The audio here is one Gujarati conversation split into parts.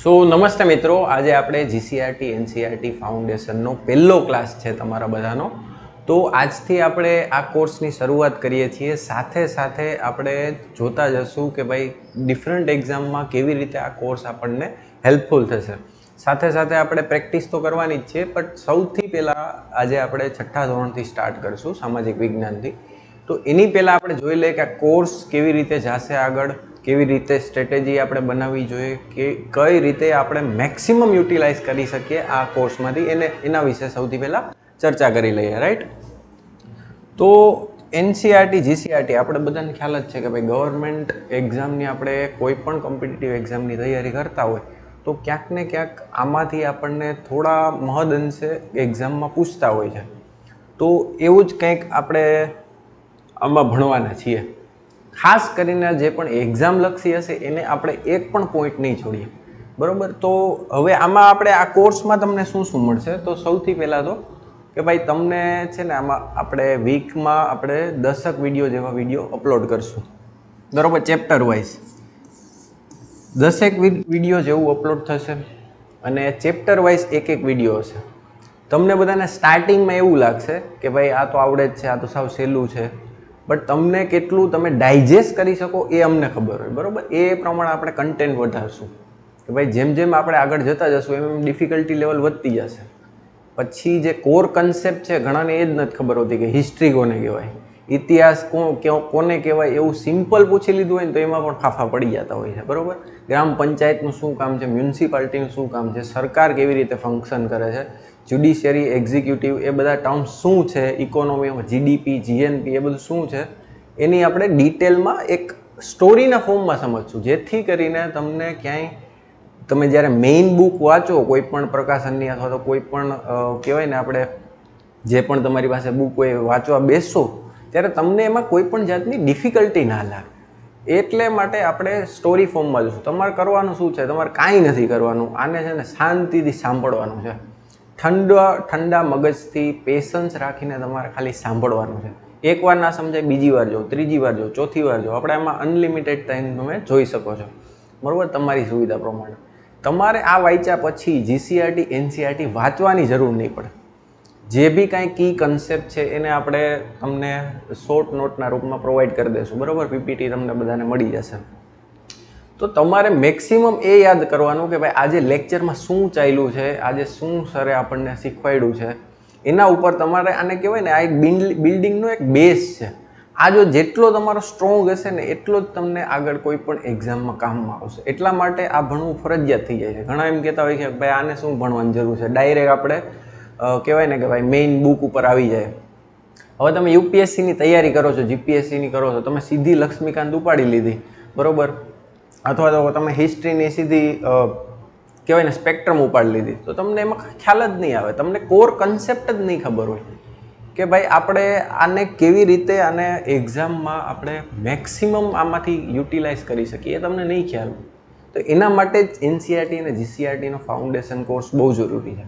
નમસ્તે મિત્રો, આજે આપણે જીસીઆરટી એનસીઆરટી ફાઉન્ડેશનનો પહેલો ક્લાસ છે તમારા બધાનો. તો આજથી આપણે આ કોર્સની શરૂઆત કરીએ છીએ. સાથે સાથે આપણે જોતા જશું કે ભાઈ ડિફરન્ટ એક્ઝામમાં કેવી રીતે આ કોર્સ આપણને હેલ્પફુલ થશે. સાથે સાથે આપણે પ્રેક્ટિસ તો કરવાની જ છે, પણ સૌથી પહેલાં આજે આપણે 6થા ધોરણથી સ્ટાર્ટ કરીશું, સામાજિક વિજ્ઞાનથી. તો એની પહેલાં આપણે જોઈ લઈએ કે આ કોર્સ કેવી રીતે જશે આગળ, કેવી રીતે સ્ટ્રેટેજી આપણે બનાવવી જોઈએ, કે કઈ રીતે આપણે મેક્સિમમ યુટિલાઇઝ કરી શકીએ આ કોર્સમાંથી, એના વિશે સૌથી પહેલાં ચર્ચા કરી લઈએ. રાઈટ? તો એનસીઆરટી જીસીઆરટી આપણે બધાને ખ્યાલ જ છે કે ભાઈ ગવર્મેન્ટ એક્ઝામની આપણે કોઈ પણ કોમ્પિટિટિવ એક્ઝામની તૈયારી કરતા હોય તો ક્યાંક ને ક્યાંક આમાંથી આપણને થોડા મહદઅંશે એક્ઝામમાં પૂછતા હોય છે. તો એવું જ કંઈક આપણે આમાં ભણવાના છીએ. ખાસ કરીને જે પણ એક્ઝામ લક્ષી હશે એને આપણે એક પણ પોઈન્ટ નહીં છોડીએ, બરાબર? તો હવે આમાં આપણે આ કોર્સમાં તમને શું શું મળશે? તો સૌથી પહેલાં તો કે ભાઈ તમને છે ને આમાં આપણે વીકમાં આપણે 10 વિડીયો જેવા વિડીયો અપલોડ કરશું, બરાબર? ચેપ્ટર વાઇઝ 10 વિડીયો જેવું અપલોડ થશે અને ચેપ્ટર વાઇઝ એક વિડીયો હશે. તમને બધાને સ્ટાર્ટિંગમાં એવું લાગશે કે ભાઈ આ તો આવડે જ છે, આ તો સાવ સહેલું છે, બટ તમને કેટલું તમે ડાયજેસ્ટ કરી શકો એ અમને ખબર હોય, બરાબર? એ પ્રમાણે આપણે કન્ટેન્ટ વધારશું કે ભાઈ જેમ જેમ આપણે આગળ જતા જશું એમ ડિફિકલ્ટી લેવલ વધતી જશે. પછી જે કોર કન્સેપ્ટ છે ઘણાને એ જ નથી ખબર હોતી કે હિસ્ટ્રી કોને કહેવાય, ઇતિહાસ કોને કહેવાય, એવું સિમ્પલ પૂછી લીધું હોય ને તો એમાં પણ ફાફા પડી જતા હોય છે, બરાબર? ગ્રામ પંચાયતનું શું કામ છે, મ્યુનિસિપાલિટીનું શું કામ છે, સરકાર કેવી રીતે ફંક્શન કરે છે, જ્યુડિશિયરી, એક્ઝિક્યુટિવ, એ બધા ટર્મ્સ શું છે, ઇકોનોમીમાં જીડીપી, જીએનપી, એ બધું શું છે, એની આપણે ડિટેલમાં એક સ્ટોરીના ફોર્મમાં સમજશું, જેથી કરીને તમને ક્યાંય તમે જ્યારે મેઇન બુક વાંચો કોઈ પણ પ્રકાશનની અથવા તો કોઈ પણ કહેવાય ને આપણે જે પણ તમારી પાસે બુક હોય વાંચવા બેસશો ત્યારે તમને એમાં કોઈ પણ જાતની ડિફિકલ્ટી ના લાગે. એટલે માટે આપણે સ્ટોરી ફોર્મમાં જોઈશું. તમારે કરવાનું શું છે? તમારે કાંઈ નથી કરવાનું. આને છે ને શાંતિથી સાંભળવાનું છે. ઠંડા મગજથી પેશન્સ રાખીને તમારે ખાલી સાંભળવાનું છે. એકવાર ના સમજાય બીજી વાર જો, ત્રીજી વાર જો, ચોથી વાર જો. આપણે એમાં અનલિમિટેડ ટાઈમ તમે જોઈ શકો છો, બરાબર? તમારી સુવિધા પ્રમાણે. તમારે આ વાંચ્યા પછી જીસીઆરટી એનસીઆરટી વાંચવાની જરૂર નહીં પડે. જે બી કાંઈ કી કન્સેપ્ટ છે એને આપણે તમને શોર્ટ નોટના રૂપમાં પ્રોવાઈડ કરી દઈશું, બરાબર? પીપીટી તમને બધાને મળી જશે. તો તમારે મેક્સિમમ એ યાદ કરવાનું કે ભાઈ આજે લેક્ચરમાં શું ચાલ્યું છે, આજે શું સરે આપણને શીખવાડ્યું છે, એના ઉપર તમારે આને કહેવાય ને આ એક બિલ્ડિંગનો એક બેઝ છે. આ જો જેટલો તમારો સ્ટ્રોંગ હશે ને એટલો જ તમને આગળ કોઈ પણ એક્ઝામમાં કામમાં આવશે. એટલા માટે આ ભણવું ફરજિયાત થઈ જાય છે. ઘણા એમ કહેતા હોય કે ભાઈ આને શું ભણવાની જરૂર છે, ડાયરેક્ટ આપણે કહેવાય ને કે ભાઈ મેઇન બુક ઉપર આવી જાય. હવે તમે યુપીએસસીની તૈયારી કરો છો, જીપીએસસીની કરો છો, તમે સીધી લક્ષ્મીકાંત ઉપાડી લીધી, બરાબર? અથવા તો તમે હિસ્ટ્રીની સીધી કહેવાય ને સ્પેક્ટ્રમ ઉપાડી લીધી, તો તમને એમાં ખ્યાલ જ નહીં આવે. તમને કોર કન્સેપ્ટ જ નહીં ખબર હોય કે ભાઈ આપણે આને કેવી રીતે આને એક્ઝામમાં આપણે મેક્સિમમ આમાંથી યુટિલાઇઝ કરી શકીએ, એ તમને નહીં ખ્યાલ હોય. તો એના માટે જ એનસીઆરટી અને જીસીઆરટીનો ફાઉન્ડેશન કોર્સ બહુ જરૂરી છે,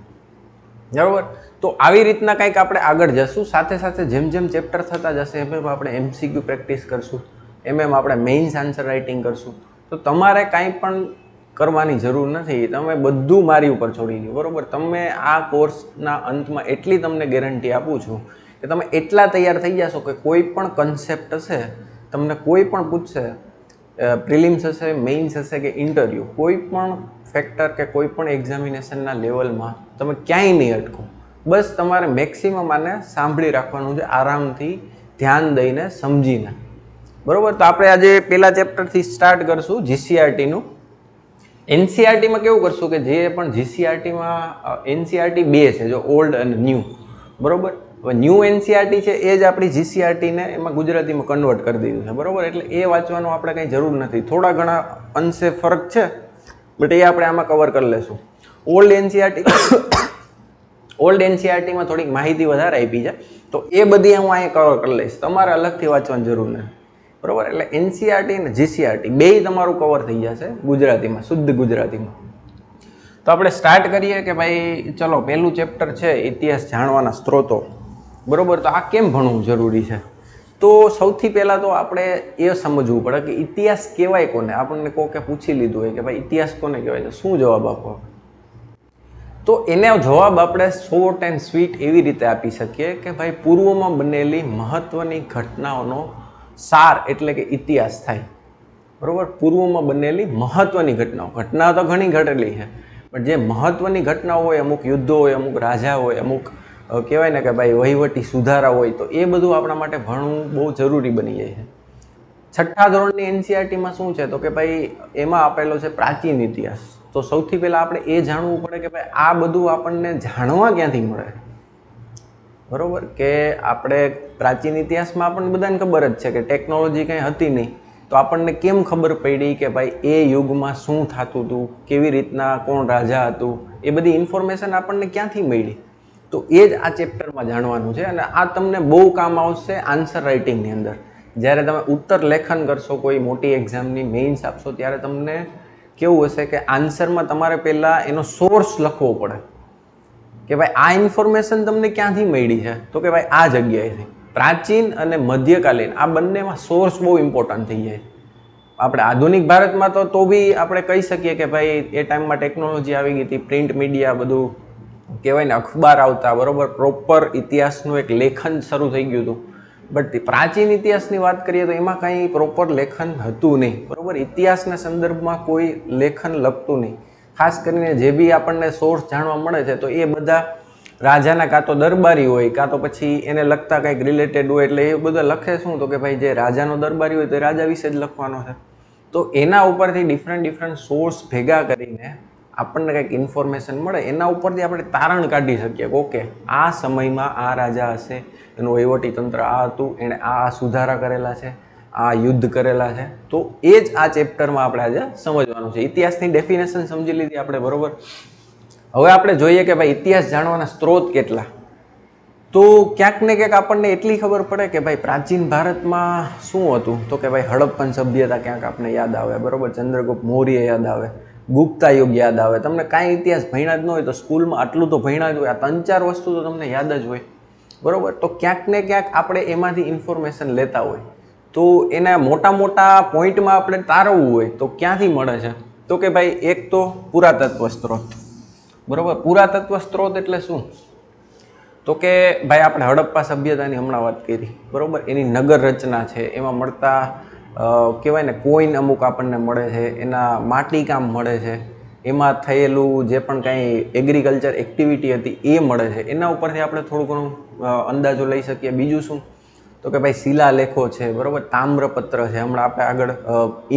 બરાબર? તો આવી રીતના કંઈક આપણે આગળ જશું. સાથે સાથે જેમ જેમ ચેપ્ટર થતા જશે એમ આપણે એમસીક્યુ પ્રેક્ટિસ કરશું, એમ આપણે મેઇન્સ આન્સર રાઇટિંગ કરશું. તો તમારે કાંઈ પણ કરવાની જરૂર નથી. તમે બધું મારી ઉપર છોડી દો, બરાબર? તમે આ કોર્સના અંતમાં એટલી તમને ગેરંટી આપું છું કે તમે એટલા તૈયાર થઈ જશો કે કોઈ પણ કન્સેપ્ટ હશે, તમને કોઈ પણ પૂછશે, પ્રિલિમ્સ હશે, મેઇન્સ હશે કે ઇન્ટરવ્યૂ, કોઈ પણ ફેક્ટર કે કોઈ પણ એક્ઝામિનેશનના લેવલમાં તમે ક્યાંય નહીં અટકો. બસ તમારે મેક્સિમમ આને સાંભળી રાખવાનું છે, આરામથી ધ્યાન દઈને સમજીને, બરાબર? તો આપણે આજે પહેલા ચેપ્ટરથી સ્ટાર્ટ કરશું, જીસીઆરટીનું. એનસીઆરટીમાં કેવું કરશું કે જે પણ જીસીઆરટીમાં એનસીઆરટી બે છે, જો ઓલ્ડ અને ન્યૂ, બરાબર? હવે ન્યૂ એનસીઆરટી છે એ જ આપણી જીસીઆરટીને એમાં ગુજરાતીમાં કન્વર્ટ કરી દીધું છે, બરાબર? એટલે એ વાંચવાનું આપણે કંઈ જરૂર નથી. થોડા ઘણા અંશે ફરક છે, બટ એ આપણે આમાં કવર કરી લેશું. ઓલ્ડ એનસીઆરટીમાં થોડીક માહિતી વધારે આપી છે, તો એ બધી હું અહીંયા કવર કરી લઈશ. તમારે અલગથી વાંચવાની જરૂર નથી, બરાબર? એટલે એનસીઆરટી અને જીસીઆરટી બેય તમારું કવર થઈ જશે ગુજરાતીમાં, શુદ્ધ ગુજરાતીમાં. તો આપણે સ્ટાર્ટ કરીએ કે ભાઈ ચલો, પહેલું ચેપ્ટર છે ઇતિહાસ જાણવાના સ્ત્રોતો, બરાબર? તો આ કેમ ભણવું જરૂરી છે? તો સૌથી પહેલાં તો આપણે એ સમજવું પડે કે ઇતિહાસ કહેવાય કોને. આપણને કોકે પૂછી લીધું હોય કે ભાઈ ઇતિહાસ કોને કહેવાય છે, શું જવાબ આપો? તો એને જવાબ આપણે શોર્ટ એન્ડ સ્વીટ એવી રીતે આપી શકીએ કે ભાઈ પૂર્વમાં બનેલી મહત્ત્વની ઘટનાઓનો સાર એટલે કે ઇતિહાસ થાય. બરાબર, પૂર્વમાં બનેલી મહત્ત્વની ઘટનાઓ તો ઘણી ઘટેલી છે, પણ જે મહત્ત્વની ઘટનાઓ હોય, અમુક યુદ્ધો હોય, અમુક રાજા હોય, અમુક કહેવાય ને કે ભાઈ વહીવટી સુધારા હોય, તો એ બધું આપણા માટે ભણવું બહુ જરૂરી બની જાય છે. છઠ્ઠા ધોરણની એનસીઆરટીમાં શું છે તો કે ભાઈ એમાં આપેલો છે પ્રાચીન ઇતિહાસ. તો સૌથી પહેલાં આપણે એ જાણવું પડે કે ભાઈ આ બધું આપણને જાણવા ક્યાંથી મળે. બરાબર, કે આપણે પ્રાચીન ઇતિહાસમાં આપણને બધાને ખબર જ છે કે ટેકનોલોજી કંઈ હતી નહીં, તો આપણને કેમ ખબર પડી કે ભાઈ એ યુગમાં શું થતું હતું, કેવી રીતના કોણ રાજા હતું, એ બધી ઇન્ફોર્મેશન આપણને ક્યાંથી મળી. તો એ જ આ ચેપ્ટરમાં જાણવાનું છે અને આ તમને બહુ કામ આવશે આન્સર રાઇટિંગની અંદર. જ્યારે તમે ઉત્તર લેખન કરશો કોઈ મોટી એક્ઝામની મેઇન્સ આપશો ત્યારે તમને કેવું હશે કે આન્સરમાં તમારે પહેલાં એનો સોર્સ લખવો પડે કે ભાઈ આ ઇન્ફોર્મેશન તમને ક્યાંથી મળી છે, તો કે ભાઈ આ જગ્યાએથી. પ્રાચીન અને મધ્યકાલીન આ બંનેમાં સોર્સ બહુ ઇમ્પોર્ટન્ટ થઈ જાય. આપણે આધુનિક ભારતમાં તો બી આપણે કહી શકીએ કે ભાઈ એ ટાઈમમાં ટેકનોલોજી આવી ગઈ હતી, પ્રિન્ટ મીડિયા બધું કહેવાય ને, અખબાર આવતા, બરાબર, પ્રોપર ઇતિહાસનું એક લેખન શરૂ થઈ ગયું હતું. બટ પ્રાચીન ઇતિહાસની વાત કરીએ તો એમાં કંઈ પ્રોપર લેખન હતું નહીં. બરાબર, ઇતિહાસના સંદર્ભમાં કોઈ લેખન લખતું નહીં. ખાસ કરીને જે બી આપણને સોર્સ જાણવા મળે છે તો એ બધા રાજાના કાં તો દરબારી હોય કાં તો પછી એને લગતા કંઈક રિલેટેડ હોય. એટલે એ બધા લખે શું તો કે ભાઈ જે રાજાનો દરબારી હોય તો રાજા વિશે જ લખવાનો છે. તો એના ઉપરથી ડિફરન્ટ સોર્સ ભેગા કરીને આપણને કંઈક ઇન્ફોર્મેશન મળે, એના ઉપરથી આપણે તારણ કાઢી શકીએ કે ઓકે આ સમયમાં આ રાજા હશે, એનું વહીવટી તંત્ર આ હતું, એણે આ સુધારા કરેલા છે, આ યુદ્ધ કરેલા છે. તો એ જ આ ચેપ્ટરમાં આપણે આજે સમજવાનું છે. ઇતિહાસની ડેફિનેશન સમજી લીધી આપણે, બરાબર. હવે આપણે જોઈએ કે ભાઈ ઇતિહાસ જાણવાના સ્ત્રોત કેટલા. તો ક્યાંક ને ક્યાંક આપણને એટલી ખબર પડે કે ભાઈ પ્રાચીન ભારતમાં શું હતું તો કે ભાઈ હડપ્પન સભ્યતા ક્યાંક આપણે યાદ આવે, બરાબર, ચંદ્રગુપ્ત મૌર્ય યાદ આવે, ગુપ્તા યુગ યાદ આવે. તમને કાંઈ ઇતિહાસ ભણ્યા જ ન હોય તો સ્કૂલમાં આટલું તો ભણ્યા જ હોય, આ 3-4 વસ્તુ તો તમને યાદ જ હોય, બરાબર. તો ક્યાંક ને ક્યાંક આપણે એમાંથી ઇન્ફોર્મેશન લેતા હોય તો એના મોટા પોઈન્ટમાં આપણે તારવવું હોય તો ક્યાંથી મળે છે તો કે ભાઈ એક તો પુરાતત્વ સ્ત્રોત, બરાબર. પુરાતત્વ સ્ત્રોત એટલે શું તો કે ભાઈ આપણે હડપ્પા સભ્યતાની હમણાં વાત કરી, બરાબર, એની નગર રચના છે, એમાં મળતા કહેવાય ને કોઈન અમુક આપણને મળે છે, એના માટીકામ મળે છે, એમાં થયેલું જે પણ કાંઈ એગ્રીકલ્ચર એક્ટિવિટી હતી એ મળે છે. એના ઉપરથી આપણે થોડું ઘણું અંદાજો લઈ શકીએ. બીજું શું તો કે ભાઈ શિલાલેખો છે, બરાબર, તામ્રપત્ર છે. હમણાં આપણે આગળ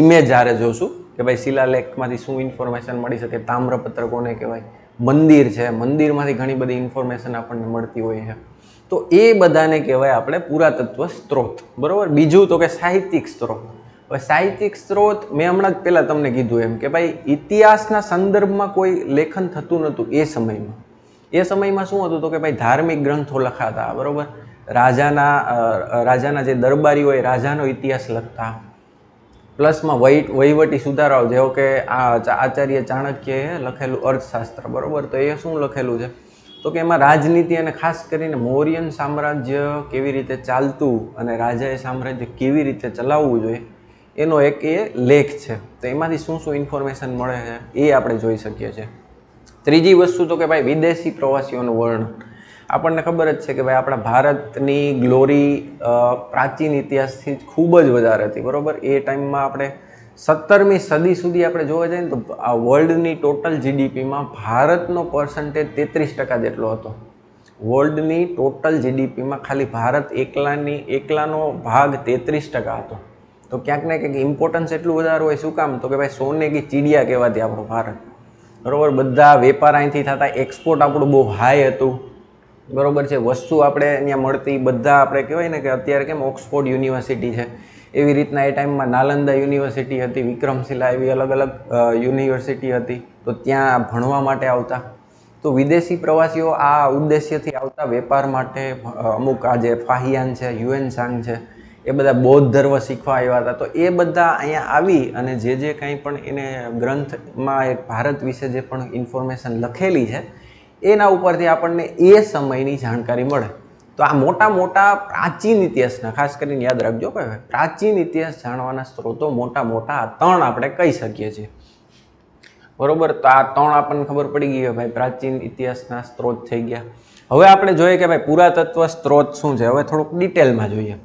ઇમેજ આરે જોશું કે ભાઈ શિલાલેખમાંથી શું ઇન્ફોર્મેશન મળી શકે, તામ્રપત્ર કોને કહેવાય, મંદિર છે, મંદિરમાંથી ઘણી બધી ઇન્ફોર્મેશન આપણને મળતી હોય છે. તો એ બધાને કહેવાય આપણે પુરાતત્વ સ્ત્રોત, બરાબર. બીજું તો કે સાહિત્યિક સ્ત્રોત. હવે સાહિત્યિક સ્ત્રોત મેં હમણાં જ પહેલાં તમને કીધું એમ કે ભાઈ ઇતિહાસના સંદર્ભમાં કોઈ લેખન થતું નહોતું એ સમયમાં. એ સમયમાં શું હતું તો કે ભાઈ ધાર્મિક ગ્રંથો લખાતા, બરાબર, રાજાના જે દરબારી હોય રાજાનો ઇતિહાસ લખતા, પ્લસમાં વહીવટી સુધારાઓ જેવો કે આચાર્ય ચાણક્યએ લખેલું અર્થશાસ્ત્ર, બરાબર. તો એ શું લખેલું છે તો કે એમાં રાજનીતિ અને ખાસ કરીને મૌર્યન સામ્રાજ્ય કેવી રીતે ચાલતું અને રાજાએ સામ્રાજ્ય કેવી રીતે ચલાવવું જોઈએ એનો એક એ લેખ છે. તો એમાંથી શું શું ઇન્ફોર્મેશન મળે છે એ આપણે જોઈ શકીએ છીએ. ત્રીજી વસ્તુ તો કે ભાઈ વિદેશી પ્રવાસીઓનું વર્ણન. આપણને ખબર જ છે કે ભાઈ આપણા ભારતની ગ્લોરી પ્રાચીન ઇતિહાસથી જ ખૂબ જ વધારે હતી, બરાબર. એ ટાઈમમાં આપણે 17મી સદી સુધી આપણે જોવા જઈએ ને તો આ વર્લ્ડની ટોટલ જીડીપીમાં ભારતનો પર્સન્ટેજ 33% જેટલો હતો. વર્લ્ડની ટોટલ જીડીપીમાં ખાલી ભારત એકલાનો ભાગ 33% હતો. તો ક્યાંક ને ક્યાંક ઇમ્પોર્ટન્સ એટલું વધારે હોય. શું કામ તો કે ભાઈ સોને કી ચીડિયા કહેવાતી આપણું ભારત, બરાબર. બધા વેપાર અહીંથી થતા, એક્સપોર્ટ આપણું બહુ હાઈ હતું, બરાબર છે. વસ્તુ આપણે અહીંયા મળતી, બધા આપણે કહેવાય ને કે અત્યારે કેમ ઓક્સફોર્ડ યુનિવર્સિટી છે એવી રીતના એ ટાઈમમાં નાલંદા યુનિવર્સિટી હતી, વિક્રમશિલા, એવી અલગ અલગ યુનિવર્સિટી હતી. તો ત્યાં ભણવા માટે આવતા. તો વિદેશી પ્રવાસીઓ આ ઉદ્દેશ્યથી આવતા વેપાર માટે. અમુક આ જે ફાહિયાન છે, હ્યુએન સાંગ છે, એ બધા બૌદ્ધ ધર્મ શીખવા આવ્યા હતા. તો એ બધા અહીંયા આવી અને જે કંઈ પણ એને ગ્રંથમાં એક ભારત વિશે જે પણ ઇન્ફોર્મેશન લખેલી છે એના ઉપરથી આપણને એ સમયની જાણકારી મળે. તો આ મોટા મોટા પ્રાચીન ઇતિહાસના, ખાસ કરીને યાદ રાખજો કે પ્રાચીન ઇતિહાસ જાણવાના સ્ત્રોતો મોટા મોટા આ 3 આપણે કહી શકીએ છીએ, બરોબર. તો આ 3 આપણને ખબર પડી ગઈ કે ભાઈ પ્રાચીન ઇતિહાસના સ્ત્રોત થઈ ગયા. હવે આપણે જોઈએ કે ભાઈ પુરાતત્વ સ્ત્રોત શું છે. હવે થોડુંક ડિટેલમાં જોઈએ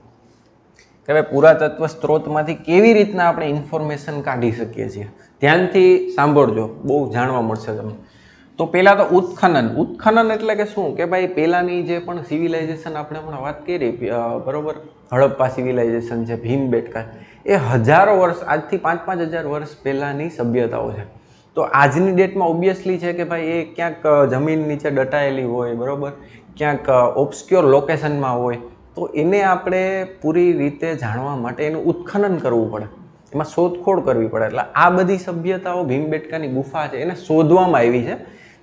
કે ભાઈ પુરાતત્વ સ્ત્રોતમાંથી કેવી રીતના આપણે ઇન્ફોર્મેશન કાઢી શકીએ છીએ. ધ્યાનથી સાંભળજો, બહુ જાણવા મળશે તમને. તો પહેલાં તો ઉત્ખનન એટલે કે શું કે ભાઈ પહેલાંની જે પણ સિવિલાઇઝેશન આપણે હમણાં વાત કરી, બરોબર, હડપ્પા સિવિલાઇઝેશન છે, ભીમબેટકા, એ હજારો વર્ષ, આજથી 5,000 વર્ષ પહેલાંની સભ્યતાઓ છે. તો આજની ડેટમાં ઓબ્વિયસલી છે કે ભાઈ એ ક્યાંક જમીન નીચે દટાયેલી હોય, બરોબર, ક્યાંક ઓબ્સ્ક્યોર લોકેશનમાં હોય. તો એને આપણે પૂરી રીતે જાણવા માટે એનું ઉત્ખનન કરવું પડે, એમાં શોધખોળ કરવી પડે. એટલે આ બધી સભ્યતાઓ, ભીમબેટકાની ગુફા છે એને શોધવામાં આવી છે.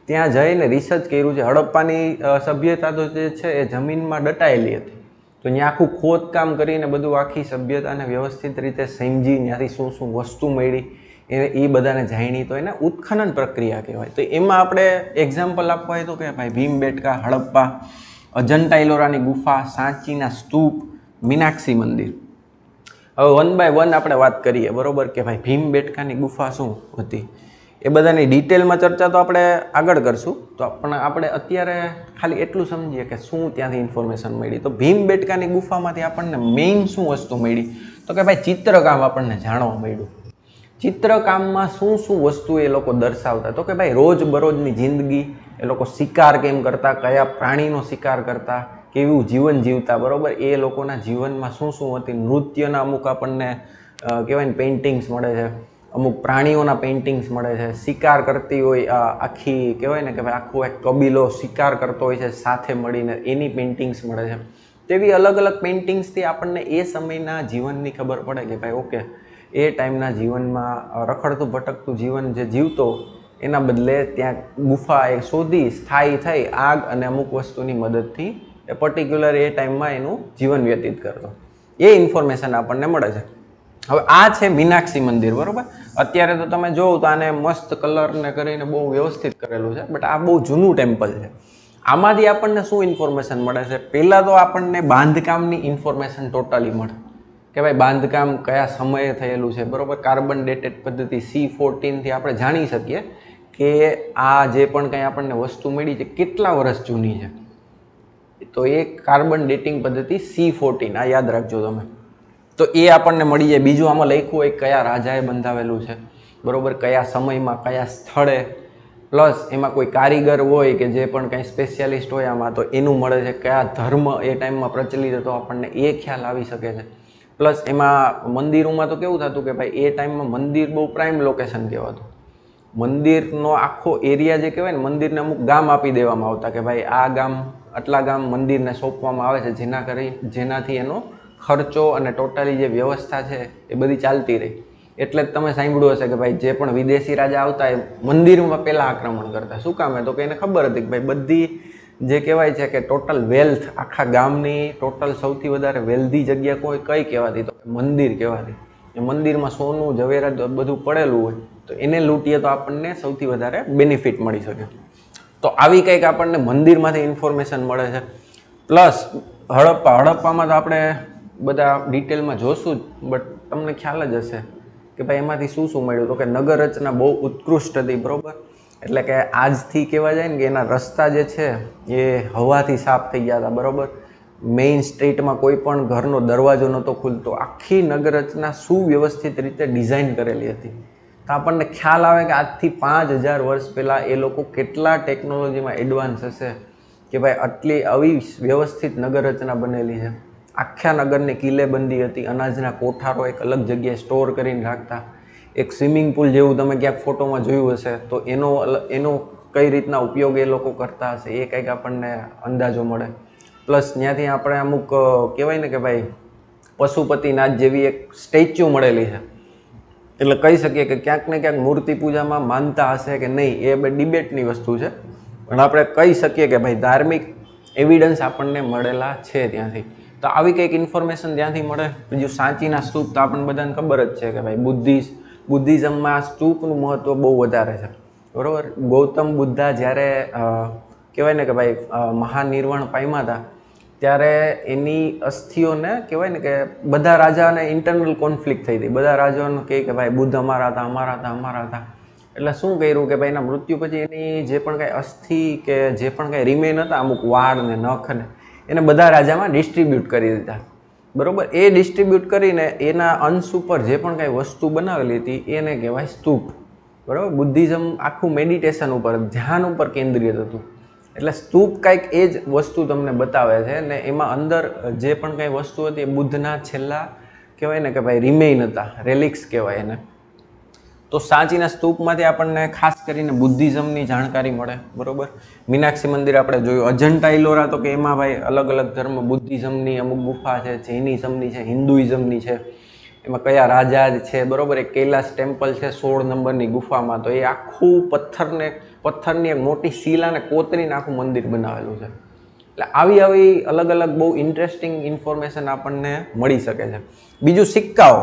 ત્યાં જઈને રિસર્ચ કર્યું છે. હડપ્પાની સભ્યતા તો જે છે એ જમીનમાં દટાયેલી હતી, તો ત્યાં આખું ખોદકામ કરીને બધું આખી સભ્યતાને વ્યવસ્થિત રીતે સમજી ત્યાંથી શું શું વસ્તુ મળી એ બધાને જાણી, તો એને ઉત્ખનન પ્રક્રિયા કહેવાય. તો એમાં આપણે એક્ઝામ્પલ આપવા હોય તો કે ભાઈ ભીમબેટકા, હડપ્પા, અજંટા ઇલોરાની ગુફા, સાંચીના સ્તૂપ, મીનાક્ષી મંદિર. હવે 1 by 1 આપણે વાત કરીએ, બરોબર, કે ભાઈ ભીમબેટકાની ગુફા શું હતી એ બધાની ડિટેલમાં ચર્ચા તો આપણે આગળ કરશું. તો આપણે અત્યારે ખાલી એટલું સમજીએ કે શું ત્યાંથી ઇન્ફોર્મેશન મળી. તો ભીમબેટકાની ગુફામાંથી આપણને મેઇન શું વસ્તુ મળી તો કે ભાઈ ચિત્રકામ આપણને જાણવા મળ્યું. ચિત્રકામમાં શું શું વસ્તુ એ લોકો દર્શાવતા તો કે ભાઈ રોજબરોજની જિંદગી, એ લોકો શિકાર કેમ કરતા, કયા પ્રાણીનો શિકાર કરતા, કેવું જીવન જીવતા, બરોબર, એ લોકોના જીવનમાં શું શું હતી. નૃત્યના અમુક આપણને કહેવાય ને પેઇન્ટિંગ્સ મળે છે, અમુક પ્રાણીઓના પેઇન્ટિંગ્સ મળે છે. શિકાર કરતી હોય આખી, કહેવાય ને કે ભાઈ આખો એક કબીલો શિકાર કરતો હોય છે સાથે મળીને, એની પેઇન્ટિંગ્સ મળે છે. તેવી અલગ અલગ પેઇન્ટિંગ્સથી આપણને એ સમયના જીવનની ખબર પડે કે ભાઈ ઓકે, એ ટાઈમના જીવનમાં રખડતું ભટકતું જીવન જે જીવતો એના બદલે ત્યાં ગુફા એ શોધી સ્થાયી થઈ આગ અને અમુક વસ્તુની મદદથી એ પર્ટિક્યુલર એ ટાઈમમાં એનું જીવન વ્યતીત કરતો. એ ઇન્ફોર્મેશન આપણને મળે છે. હવે આ છે મીનાક્ષી મંદિર, બરોબર. અત્યારે તો તમે જોવો તો આને મસ્ત કલરને કરીને બહુ વ્યવસ્થિત કરેલું છે, બટ આ બહુ જૂનું ટેમ્પલ છે. આમાંથી આપણને શું ઇન્ફોર્મેશન મળે છે? પહેલાં તો આપણને બાંધકામની ઇન્ફોર્મેશન ટોટલી મળે કે ભાઈ બાંધકામ કયા સમયે થયેલું છે, બરોબર. કાર્બન ડેટેડ પદ્ધતિ C14થી આપણે જાણી શકીએ કે આ જે પણ કંઈ આપણને વસ્તુ મળી છે કેટલા વર્ષ જૂની છે. તો એ કાર્બન ડેટિંગ પદ્ધતિ C14, આ યાદ રાખજો તમે. તો એ આપણને મળી જાય. બીજું આમાં લખ્યું હોય કયા રાજાએ બંધાવેલું છે, બરોબર, કયા સમયમાં, કયા સ્થળે, પ્લસ એમાં કોઈ કારીગર હોય કે જે પણ કંઈ સ્પેશિયાલિસ્ટ હોય આમાં, તો એનું મળે છે. કયા ધર્મ એ ટાઈમમાં પ્રચલિત હતો આપણને એ ખ્યાલ આવી શકે છે. પ્લસ એમાં મંદિરોમાં તો કેવું થતું કે ભાઈ એ ટાઈમમાં મંદિર બહુ પ્રાઇમ લોકેશન કહેવાતું. મંદિરનો આખો એરિયા જે કહેવાય ને, મંદિરને અમુક ગામ આપી દેવામાં આવતા કે ભાઈ આ ગામ, આટલા ગામ મંદિરને સોંપવામાં આવે છે, જેનાથી એનો ખર્ચો અને ટોટલી જે વ્યવસ્થા છે એ બધી ચાલતી રહી. એટલે જ તમે સાંભળ્યું હશે કે ભાઈ જે પણ વિદેશી રાજા આવતા એ મંદિરમાં પહેલાં આક્રમણ કરતા. શું કામ? તો કે એને ખબર હતી કે ભાઈ બધી જે કહેવાય છે કે ટોટલ વેલ્થ, આખા ગામની ટોટલ સૌથી વધારે વેલ્ધી જગ્યા કોઈ કઈ કહેવાતી? તો મંદિર કહેવાતી. એ મંદિરમાં સોનું, ઝવેરાત બધું પડેલું હોય, તો એને લૂંટીએ તો આપણને સૌથી વધારે બેનિફિટ મળી શકે. તો આવી કંઈક આપણને મંદિરમાંથી ઇન્ફોર્મેશન મળે છે. પ્લસ હડપ્પામાં તો આપણે બધા ડિટેલમાં જોશું જ, બટ તમને ખ્યાલ જ હશે કે ભાઈ એમાંથી શું શું મળ્યું. તો કે નગર રચના બહુ ઉત્કૃષ્ટ હતી, બરાબર. એટલે કે આજથી કહેવા જાય ને કે એના રસ્તા જે છે એ હવાથી સાફ થઈ ગયા હતા, બરાબર. મેઇન સ્ટ્રીટમાં કોઈ પણ ઘરનો દરવાજો નહોતો ખુલતો. આખી નગર રચના સુવ્યવસ્થિત રીતે ડિઝાઇન કરેલી હતી. તો આપણને ખ્યાલ આવે કે આજથી 5,000 વર્ષ પહેલાં એ લોકો કેટલા ટેકનોલોજીમાં એડવાન્સ હશે કે ભાઈ આટલી આવી વ્યવસ્થિત નગર રચના બનેલી છે. આખા નગરની કિલ્લેબંધી હતી, અનાજના કોઠારો એક અલગ જગ્યાએ સ્ટોર કરીને રાખતા. એક સ્વિમિંગ પુલ જેવું તમે ક્યાંક ફોટોમાં જોયું હશે, તો એનો કઈ રીતના ઉપયોગ એ લોકો કરતા હશે એ કંઈક આપણને અંદાજો મળે. પ્લસ ત્યાંથી આપણે અમુક કહેવાય ને કે ભાઈ પશુપતિનાથ જેવી એક સ્ટેચ્યુ મળેલી છે. એટલે કહી શકીએ કે ક્યાંક ને ક્યાંક મૂર્તિ પૂજામાં માનતા હશે કે નહીં, એ બે ડિબેટની વસ્તુ છે. પણ આપણે કહી શકીએ કે ભાઈ ધાર્મિક એવિડન્સ આપણને મળેલા છે ત્યાંથી. તો આવી કંઈક ઇન્ફોર્મેશન ત્યાંથી મળે. બીજું સાંચીના સ્તૂપ તો આપણને બધાને ખબર જ છે કે ભાઈ બુદ્ધિઝમમાં સ્તૂપનું મહત્ત્વ બહુ વધારે છે, બરાબર. ગૌતમ બુદ્ધા જ્યારે કહેવાય ને કે ભાઈ મહાનિર્વાણ પામ્યા હતા, ત્યારે એની અસ્થિઓને કહેવાય ને કે બધા રાજાને ઇન્ટરનલ કોન્ફ્લિક્ટ થઈ હતી. બધા રાજાઓને કહે કે ભાઈ બુદ્ધ અમારા હતા, અમારા હતા, અમારા હતા. એટલે શું કર્યું કે ભાઈ એના મૃત્યુ પછી એની જે પણ કાંઈ અસ્થિ કે જે પણ કાંઈ રિમેન હતા, અમુક વાળ ને નખ ને એને બધા રાજામાં ડિસ્ટ્રીબ્યુટ કરી દીધા. બરાબર, એ ડિસ્ટ્રીબ્યુટ કરીને એના અંશ ઉપર જે પણ કાંઈ વસ્તુ બનાવેલી હતી એને કહેવાય સ્તૂપ. બરાબર, બુદ્ધિઝમ આખું મેડિટેશન ઉપર, ધ્યાન ઉપર કેન્દ્રિત હતું. એટલે સ્તૂપ કાંઈક એ જ વસ્તુ તમને બતાવે છે ને એમાં અંદર જે પણ કાંઈ વસ્તુ હતી એ બુદ્ધના છેલ્લા કહેવાય ને કે ભાઈ રિમેઇન હતા, રેલિક્સ કહેવાય એને. તો સાંચીના સ્તૂપમાંથી આપણને ખાસ કરીને બુદ્ધિઝમની જાણકારી મળે. બરાબર, મીનાક્ષી મંદિર આપણે જોયું, અજંટા ઇલોરા તો કે એમાં ભાઈ અલગ અલગ ધર્મ, બુદ્ધિઝમની અમુક ગુફા છે, જૈનિઝમની છે, હિન્દુઇઝમની છે, એમાં કયા રાજા છે. બરાબર, એક કૈલાસ ટેમ્પલ છે 16 નંબરની ગુફામાં, તો એ આખું પથ્થરની એક મોટી શિલાને કોતરીને આખું મંદિર બનાવેલું છે. એટલે આવી અલગ અલગ બહુ ઇન્ટરેસ્ટિંગ ઇન્ફોર્મેશન આપણને મળી શકે છે. બીજું સિક્કાઓ.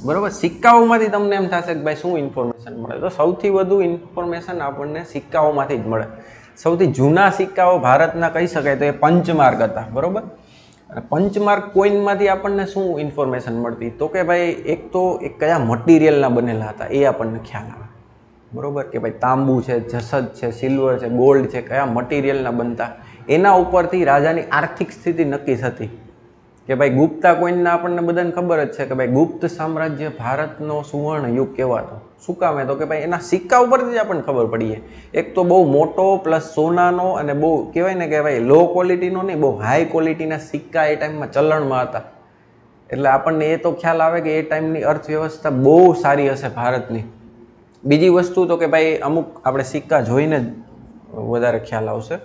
બરાબર, સિક્કાઓમાંથી તમને એમ થશે કે ભાઈ શું ઇન્ફોર્મેશન મળે, તો સૌથી વધુ ઇન્ફોર્મેશન આપણને સિક્કાઓમાંથી જ મળે. સૌથી જૂના સિક્કાઓ ભારતના કહી શકાય તો એ પંચમાર્ક હતા. બરાબર, અને પંચમાર્ક કોઈનમાંથી આપણને શું ઇન્ફોર્મેશન મળતી, તો કે ભાઈ એક તો એ કયા મટીરિયલના બનેલા હતા એ આપણને ખ્યાલ આવે. બરાબર, કે ભાઈ તાંબુ છે, જસદ છે, સિલ્વર છે, ગોલ્ડ છે, કયા મટીરિયલના બનતા, એના ઉપરથી રાજાની આર્થિક સ્થિતિ નક્કી થતી. કે ભાઈ ગુપ્તા કોઈનના આપણને બધાને ખબર જ છે કે ભાઈ ગુપ્ત સામ્રાજ્ય ભારતનો સુવર્ણ યુગ કહેવાતો. શું કામે, તો કે ભાઈ એના સિક્કા ઉપરથી જ આપણને ખબર પડીએ. એક તો બહુ મોટો પ્લસ સોનાનો અને બહુ કહેવાય ને કે ભાઈ લો ક્વોલિટીનો નહીં, બહુ હાઈ ક્વોલિટીના સિક્કા એ ટાઈમમાં ચલણમાં હતા. એટલે આપણને એ તો ખ્યાલ આવે કે એ ટાઈમની અર્થવ્યવસ્થા બહુ સારી હશે ભારતની. બીજી વસ્તુ તો કે ભાઈ અમુક આપણે સિક્કા જોઈને જ વધારે ખ્યાલ આવશે.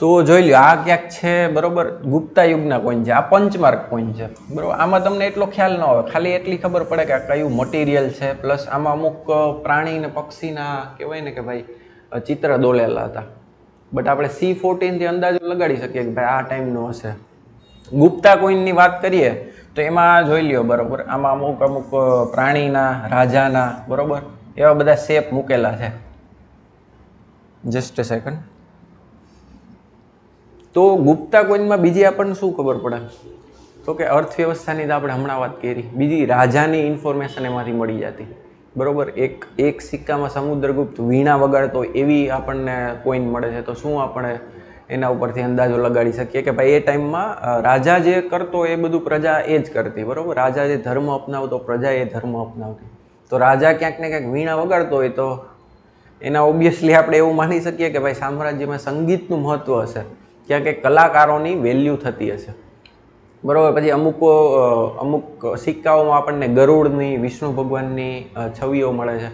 તો જોઈ લો, આ ક્યાંક છે બરાબર ગુપ્તા યુગના કોઈન છે, આ પંચમાર્ક કોઈન છે. બરાબર, આમાં તમને એટલો ખ્યાલ ન આવે, ખાલી એટલી ખબર પડે કે આ કયું મટીરિયલ છે, પ્લસ આમાં અમુક પ્રાણી ને પક્ષીના કહેવાય ને કે ભાઈ ચિત્ર દોરેલા હતા. બટ આપણે C14 થી અંદાજો લગાડી શકીએ કે ભાઈ આ ટાઈમનો હશે. ગુપ્તા કોઈનની વાત કરીએ તો એમાં જોઈ લ્યો, બરાબર આમાં અમુક પ્રાણીના, રાજાના, બરાબર એવા બધા શેપ મૂકેલા છે. Just a second. તો ગુપ્તા કોઈનમાં બીજી આપણને શું ખબર પડે, તો કે અર્થવ્યવસ્થાની તો આપણે હમણાં વાત કરી, બીજી રાજાની ઇન્ફોર્મેશન એમાંથી મળી જતી. બરાબર, એક સિક્કામાં સમુદ્રગુપ્ત વીણા વગાડતો એવી આપણને કોઈન મળે છે. તો શું આપણે એના ઉપરથી અંદાજો લગાડી શકીએ કે ભાઈ એ ટાઈમમાં રાજા જે કરતો એ બધું પ્રજા એ જ કરતી. બરાબર, રાજા જે ધર્મ અપનાવતો પ્રજા એ ધર્મ અપનાવતી. તો રાજા ક્યાંક ને ક્યાંક વીણા વગાડતો હોય તો એના ઓબ્વિયસલી આપણે એવું માની શકીએ કે ભાઈ સામ્રાજ્યમાં સંગીતનું મહત્ત્વ હશે, ક્યાંક એક કલાકારોની વેલ્યુ થતી હશે. બરાબર, પછી અમુક સિક્કાઓમાં આપણને ગરુડની, વિષ્ણુ ભગવાનની છબીઓ મળે છે.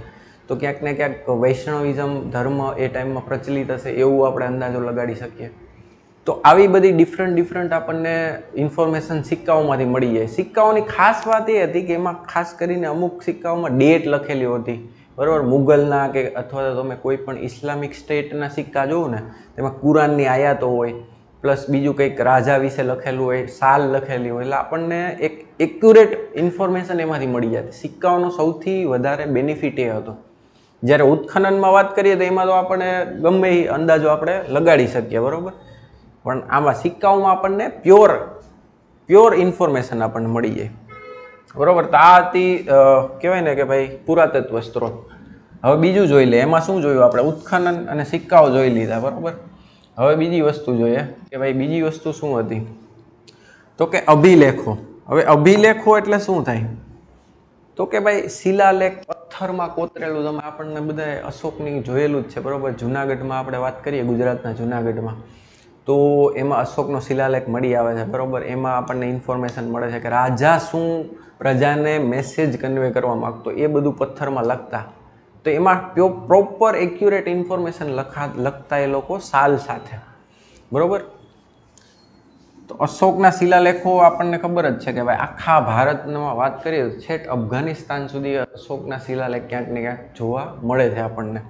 તો ક્યાંક ને ક્યાંક વૈષ્ણવિઝમ ધર્મ એ ટાઈમમાં પ્રચલિત હશે એવું આપણે અંદાજો લગાડી શકીએ. તો આવી બધી ડિફરન્ટ આપણને ઇન્ફોર્મેશન સિક્કાઓમાંથી મળી જાય. સિક્કાઓની ખાસ વાત એ હતી કે એમાં ખાસ કરીને અમુક સિક્કાઓમાં ડેટ લખેલી હતી. બરાબર, મુગલના કે અથવા તો તમે કોઈ પણ ઇસ્લામિક સ્ટેટના સિક્કા જોવો ને તેમાં કુરાનની આયાતો હોય, પ્લસ બીજું કંઈક રાજા વિશે લખેલું હોય, સાલ લખેલી હોય, એટલે આપણને એક એક્યુરેટ ઇન્ફોર્મેશન એમાંથી મળી જતી. સિક્કાઓનો સૌથી વધારે બેનિફિટ એ હતો. જ્યારે ઉત્ખનનમાં વાત કરીએ તો એમાં તો આપણે ગમે એ અંદાજો આપણે લગાડી શકીએ. બરાબર, પણ આમાં સિક્કાઓમાં આપણને પ્યોર ઇન્ફોર્મેશન આપણને મળી જાય. બરાબર, તો આ હતી કહેવાય ને કે ભાઈ પુરાતત્વ સ્ત્રોત. હવે બીજું જોઈ લે, એમાં શું જોયું આપણે, ઉત્ખનન અને સિક્કાઓ જોઈ લીધા. બરાબર, હવે બીજી વસ્તુ જોઈએ કે ભાઈ બીજી વસ્તુ શું હતી, તો કે અભિલેખો. હવે અભિલેખો એટલે શું થાય, તો કે ભાઈ શિલાલેખ પથ્થરમાં કોતરેલું. તમે આપણને બધા અશોકની જોયેલું જ છે. બરાબર, જુનાગઢમાં આપણે વાત કરીએ, ગુજરાતના જુનાગઢમાં, તો એમાં અશોકનો શિલાલેખ મળી આવે છે. બરાબર, એમાં આપણને ઇન્ફોર્મેશન મળે છે કે રાજા શું પ્રજાને મેસેજ કન્વે કરવા માગતો એ બધું પથ્થરમાં લખતા. તો એમાં પ્રોપર એક્યુરેટ ઇન્ફોર્મેશન લખતા એ લોકો સાલ સાથે. બરાબર, તો અશોકના શિલાલેખો આપણને ખબર જ છે કે ભાઈ આખા ભારતમાં વાત કરીએ તો છેક અફઘાનિસ્તાન સુધી અશોકના શિલાલેખ ક્યાંક ને ક્યાંક જોવા મળે છે આપણને.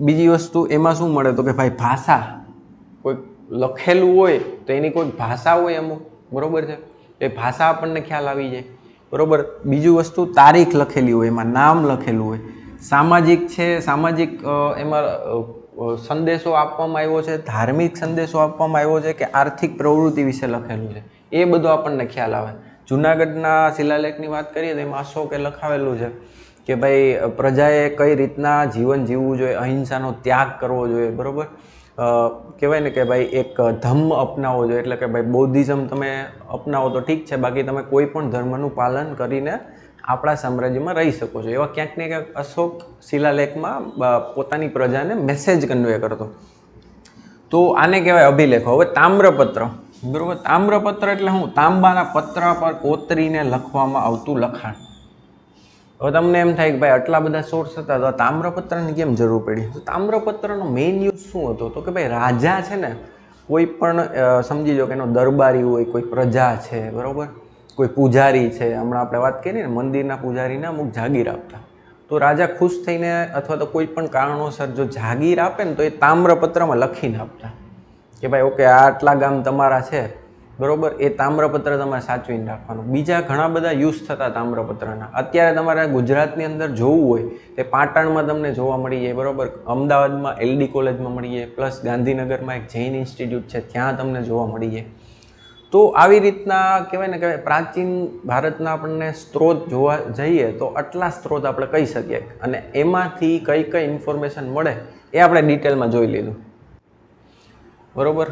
બીજી વસ્તુ એમાં શું મળે, તો કે ભાઈ ભાષા, કોઈ લખેલું હોય તો એની કોઈ ભાષા હોય અમુક. બરાબર છે, એ ભાષા આપણને ખ્યાલ આવી જાય. બરાબર, બીજું વસ્તુ તારીખ લખેલી હોય, એમાં નામ લખેલું હોય. સામાજિક છે, સામાજિક એમાં સંદેશો આપવામાં આવ્યો છે, ધાર્મિક સંદેશો આપવામાં આવ્યો છે કે આર્થિક પ્રવૃત્તિ વિશે લખેલું છે, એ બધું આપણને ખ્યાલ આવે. જૂનાગઢના શિલાલેખની વાત કરીએ તો એમાં અશોકે લખાવેલું છે કે ભાઈ પ્રજાએ કઈ રીતના જીવન જીવવું જોઈએ, અહિંસાનો ત્યાગ કરવો જોઈએ, બરાબર. કહેવાય ને કે ભાઈ એક ધમ્મ અપનાવવો જોઈએ, એટલે કે ભાઈ બૌદ્ધિઝમ તમે અપનાવો તો ઠીક છે, બાકી તમે કોઈ પણ ધર્મનું પાલન કરીને આપણા સામ્રાજ્યમાં રહી શકો છો. એવા ક્યાંક ને ક્યાંક અશોક શિલાલેખમાં પોતાની પ્રજાને મેસેજ કન્વે કરતો. તો આને કહેવાય અભિલેખો. હવે તામ્રપત્ર, બરાબર. તામ્રપત્ર એટલે શું? તાંબાના પત્ર પર કોતરીને લખવામાં આવતું લખાણ. હવે તમને એમ થાય કે ભાઈ આટલા બધા સોર્સ હતા તો તામ્રપત્રની કેમ જરૂર પડી? તો તામ્રપત્રનો મેઇન યુઝ શું હતો? તો કે ભાઈ રાજા છે ને, કોઈ પણ સમજી લો કે એનો દરબારી હોય, કોઈ પ્રજા છે, બરાબર, કોઈ પૂજારી છે, હમણાં આપણે વાત કરીએ ને મંદિરના પૂજારીને અમુક જાગીર આપતા, તો રાજા ખુશ થઈને અથવા તો કોઈ પણ કારણોસર જો જાગીર આપે ને તો એ તામ્રપત્રમાં લખીને આપતા કે ભાઈ ઓકે આટલા ગામ તમારા છે, બરાબર, એ તામ્રપત્ર તમારે સાચવીને રાખવાનું. બીજા ઘણા બધા યુઝ થતા તામ્રપત્રના. અત્યારે તમારે ગુજરાતની અંદર જોવું હોય તે પાટણમાં તમને જોવા મળી જાય, બરાબર, અમદાવાદમાં LD કોલેજમાં મળી જાય, પ્લસ ગાંધીનગરમાં એક જૈન ઇન્સ્ટિટ્યૂટ છે ત્યાં તમને જોવા મળી જાય. તો આવી રીતના કહેવાય ને કે પ્રાચીન ભારતના આપણને સ્ત્રોત જોવા જઈએ તો આટલા સ્ત્રોત આપણે કહી શકીએ, અને એમાંથી કઈ કઈ ઇન્ફોર્મેશન મળે એ આપણે ડિટેલમાં જોઈ લીધું, બરાબર.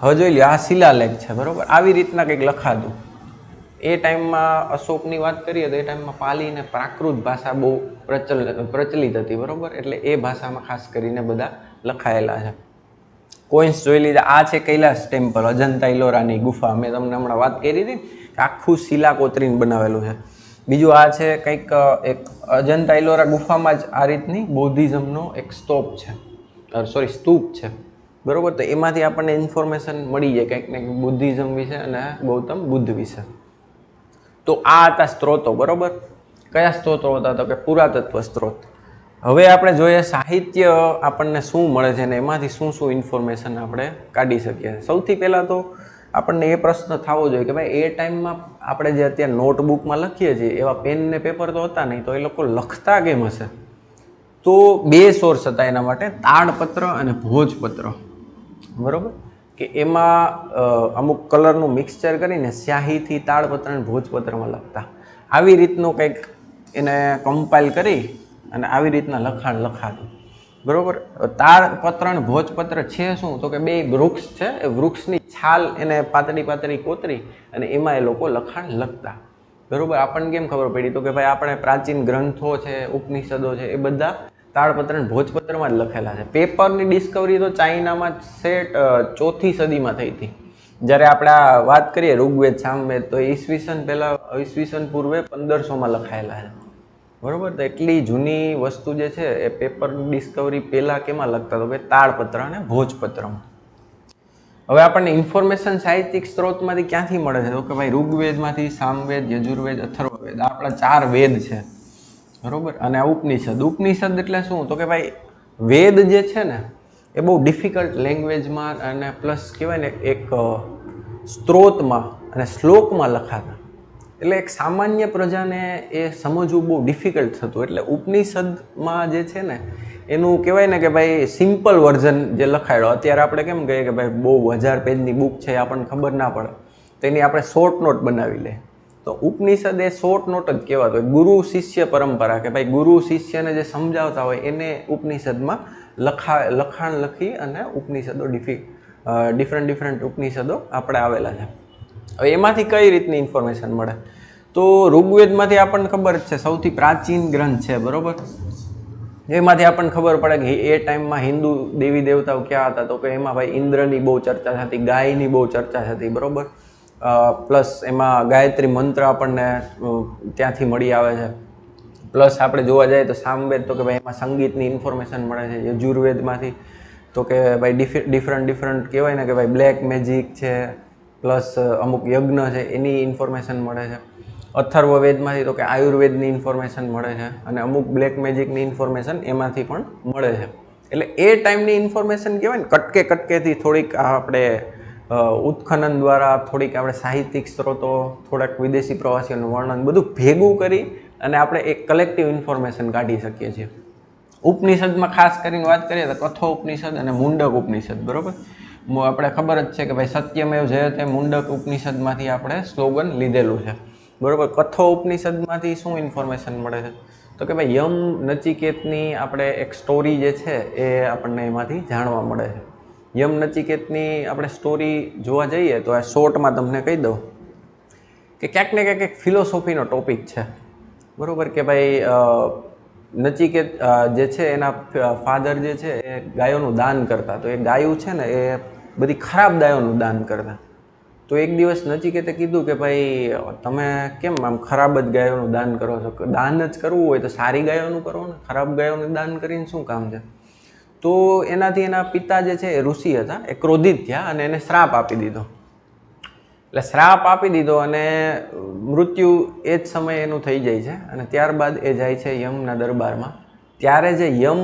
હવે જોઈ લો, આ શિલાલેખ છે, બરાબર. આવી રીતના કંઈક લખાતું. એ ટાઈમમાં અશોકની વાત કરીએ તો એ ટાઈમમાં પાલી અને પ્રાકૃત ભાષા બહુ પ્રચલિત હતી, બરાબર. એટલે એ ભાષામાં ખાસ કરીને બધા લખાયેલા છે. કોઈન્સ જોઈ લીધા. આ છે કૈલાસ ટેમ્પલ, અજંતા ઇલોરાની ગુફા. મેં તમને હમણાં વાત કરી હતી કે આખું શિલા કોતરીને બનાવેલું છે. બીજું આ છે કંઈક એક અજંતા ઇલોરા ગુફામાં જ આ રીતની બૌદ્ધિઝમનો એક સ્તૂપ છે, બરાબર. તો એમાંથી આપણને ઇન્ફોર્મેશન મળી જાય કંઈક ને કંઈક બુદ્ધિઝમ વિશે અને ગૌતમ બુદ્ધ વિશે. તો આ હતા સ્ત્રોતો, બરાબર. કયા સ્ત્રોતો હતા? તો કે પુરાતત્વ સ્ત્રોત. હવે આપણે જોઈએ સાહિત્ય આપણને શું મળે છે ને એમાંથી શું શું ઇન્ફોર્મેશન આપણે કાઢી શકીએ. સૌથી પહેલાં તો આપણને એ પ્રશ્ન થવો જોઈએ કે ભાઈ એ ટાઈમમાં આપણે જે અત્યારે નોટબુકમાં લખીએ છીએ એવા પેન ને પેપર તો હતા નહીં, તો એ લોકો લખતા કેમ હશે? તો બે સોર્સ હતા એના માટે, તાડપત્ર અને ભોજપત્ર, બરાબર. કે એમાં અમુક કલરનું મિક્સચર કરીને સ્યાહીથી તાડપત્ર અને ભોજપત્રમાં લખતા. આવી રીતનું કંઈક એને કમ્પાઇલ કરી અને આવી રીતના લખાણ લખાતું, બરાબર. તાડપત્ર અને ભોજપત્ર છે શું? તો કે બે વૃક્ષ છે, એ વૃક્ષની છાલ એને પાતળી પાતળી કોતરી અને એમાં એ લોકો લખાણ લખતા, બરાબર. આપણને કેમ ખબર પડી? તો કે ભાઈ આપણે પ્રાચીન ગ્રંથો છે, ઉપનિષદો છે, એ બધા તાડપત્ર અને ભોજપત્રમાં જ લખેલા છે. પેપરની ડિસ્કવરી તો ચાઇનામાં સેટ 4થી સદીમાં થઈ હતી. જ્યારે આપણે આ વાત કરીએ ઋગ્વેદ, સામવેદ, તો ઈસવીસન પૂર્વે 1500માં લખાયેલા છે, બરાબર. તો એટલી જૂની વસ્તુ જે છે એ પેપરની ડિસ્કવરી પહેલાં કેમાં લખતા? તો કે તાડપત્ર અને ભોજપત્રમાં. હવે આપણને ઇન્ફોર્મેશન સાહિત્યિક સ્ત્રોતમાંથી ક્યાંથી મળે છે? તો કે ભાઈ ઋગ્વેદમાંથી, સામવેદ, યજુર્વેદ, અથર્વવેદ, આપણા 4 વેદ છે, બરાબર. અને આ ઉપનિષદ એટલે શું? તો કે ભાઈ વેદ જે છે ને એ બહુ ડિફિકલ્ટ લેંગ્વેજમાં અને પ્લસ કહેવાય ને એક સ્ત્રોતમાં અને શ્લોકમાં લખાતા, એટલે એક સામાન્ય પ્રજાને એ સમજવું બહુ ડિફિકલ્ટ થતું. એટલે ઉપનિષદમાં જે છે ને એનું કહેવાય ને કે ભાઈ સિમ્પલ વર્ઝન જે લખાયેલો. અત્યારે આપણે કેમ કહીએ કે ભાઈ બહુ 1000 પેજની બુક છે, આપણને ખબર ના પડે, તો એની આપણે શોર્ટ નોટ બનાવી લે. તો ઉપનિષદ એ શોર્ટ નોટ જ કહેવાતો હોય. ગુરુ શિષ્ય પરંપરા, કે ભાઈ ગુરુ શિષ્યને જે સમજાવતા હોય એને ઉપનિષદમાં લખાણ લખી અને ઉપનિષદો ડિફરન્ટ ઉપનિષદો આપણે આવેલા છે. હવે એમાંથી કઈ રીતની ઇન્ફોર્મેશન મળે? તો ઋગ્વેદમાંથી આપણને ખબર જ છે સૌથી પ્રાચીન ગ્રંથ છે, બરાબર. એમાંથી આપણને ખબર પડે કે એ ટાઈમમાં હિન્દુ દેવી દેવતાઓ ક્યાં હતા? તો કે એમાં ભાઈ ઇન્દ્રની બહુ ચર્ચા થતી, ગાયની બહુ ચર્ચા થતી, બરાબર. પ્લસ એમાં ગાયત્રી મંત્ર આપણને ત્યાંથી મળી આવે છે. પ્લસ આપણે જોવા જઈએ તો સામવેદ, તો કે ભાઈ એમાં સંગીતની ઇન્ફોર્મેશન મળે છે. યજુર્વેદમાંથી તો કે ભાઈ ડિફરન્ટ કહેવાય ને કે ભાઈ બ્લેક મેજિક છે, પ્લસ અમુક યજ્ઞ છે એની ઇન્ફોર્મેશન મળે છે. અથર્વવેદમાંથી તો કે આયુર્વેદની ઇન્ફોર્મેશન મળે છે, અને અમુક બ્લેક મેજિકની ઇન્ફોર્મેશન એમાંથી પણ મળે છે. એટલે એ ટાઈમની ઇન્ફોર્મેશન કહેવાય ને કટકેથી થોડીક આપણે ઉત્ખનન દ્વારા, થોડીક આપણે સાહિત્યિક સ્ત્રોતો, થોડાક વિદેશી પ્રવાસીઓનું વર્ણન બધું ભેગું કરી અને આપણે એક કલેક્ટિવ ઇન્ફોર્મેશન કાઢી શકીએ છીએ. ઉપનિષદમાં ખાસ કરીને વાત કરીએ તો કથો ઉપનિષદ અને મુંડક ઉપનિષદ, બરાબર. આપણે ખબર જ છે કે ભાઈ સત્યમેવ જયતે મુંડક ઉપનિષદમાંથી આપણે સ્લોગન લીધેલું છે, બરાબર. કથો ઉપનિષદમાંથી શું ઇન્ફોર્મેશન મળે છે તો કે ભાઈ યમ નચિકેતની આપણે એક સ્ટોરી જે છે એ આપણને એમાંથી જાણવા મળે છે. યમ નચિકેતની આપણે સ્ટોરી જોવા જઈએ તો આ શોર્ટમાં તમને કહી દઉં કે ક્યાંક ને ક્યાંક એક ફિલોસોફીનો ટોપિક છે, બરાબર. કે ભાઈ નચિકેત જે છે એના ફાધર જે છે એ ગાયોનું દાન કરતા, તો એ ગાયું છે ને એ બધી ખરાબ ગાયોનું દાન કરતા. તો એક દિવસ નચિકેતે કીધું કે ભાઈ તમે કેમ આમ ખરાબ જ ગાયોનું દાન કરો છો, દાન જ કરવું હોય તો સારી ગાયોનું કરો ને, ખરાબ ગાયોનું દાન કરીને શું કામ છે. તો એનાથી એના પિતા જે છે એ ઋષિ હતા, એ ક્રોધિત થયા અને એને શ્રાપ આપી દીધો. એટલે શ્રાપ આપી દીધો અને મૃત્યુ એ જ સમયે એનું થઈ જાય છે અને ત્યારબાદ એ જાય છે યમના દરબારમાં. ત્યારે જે યમ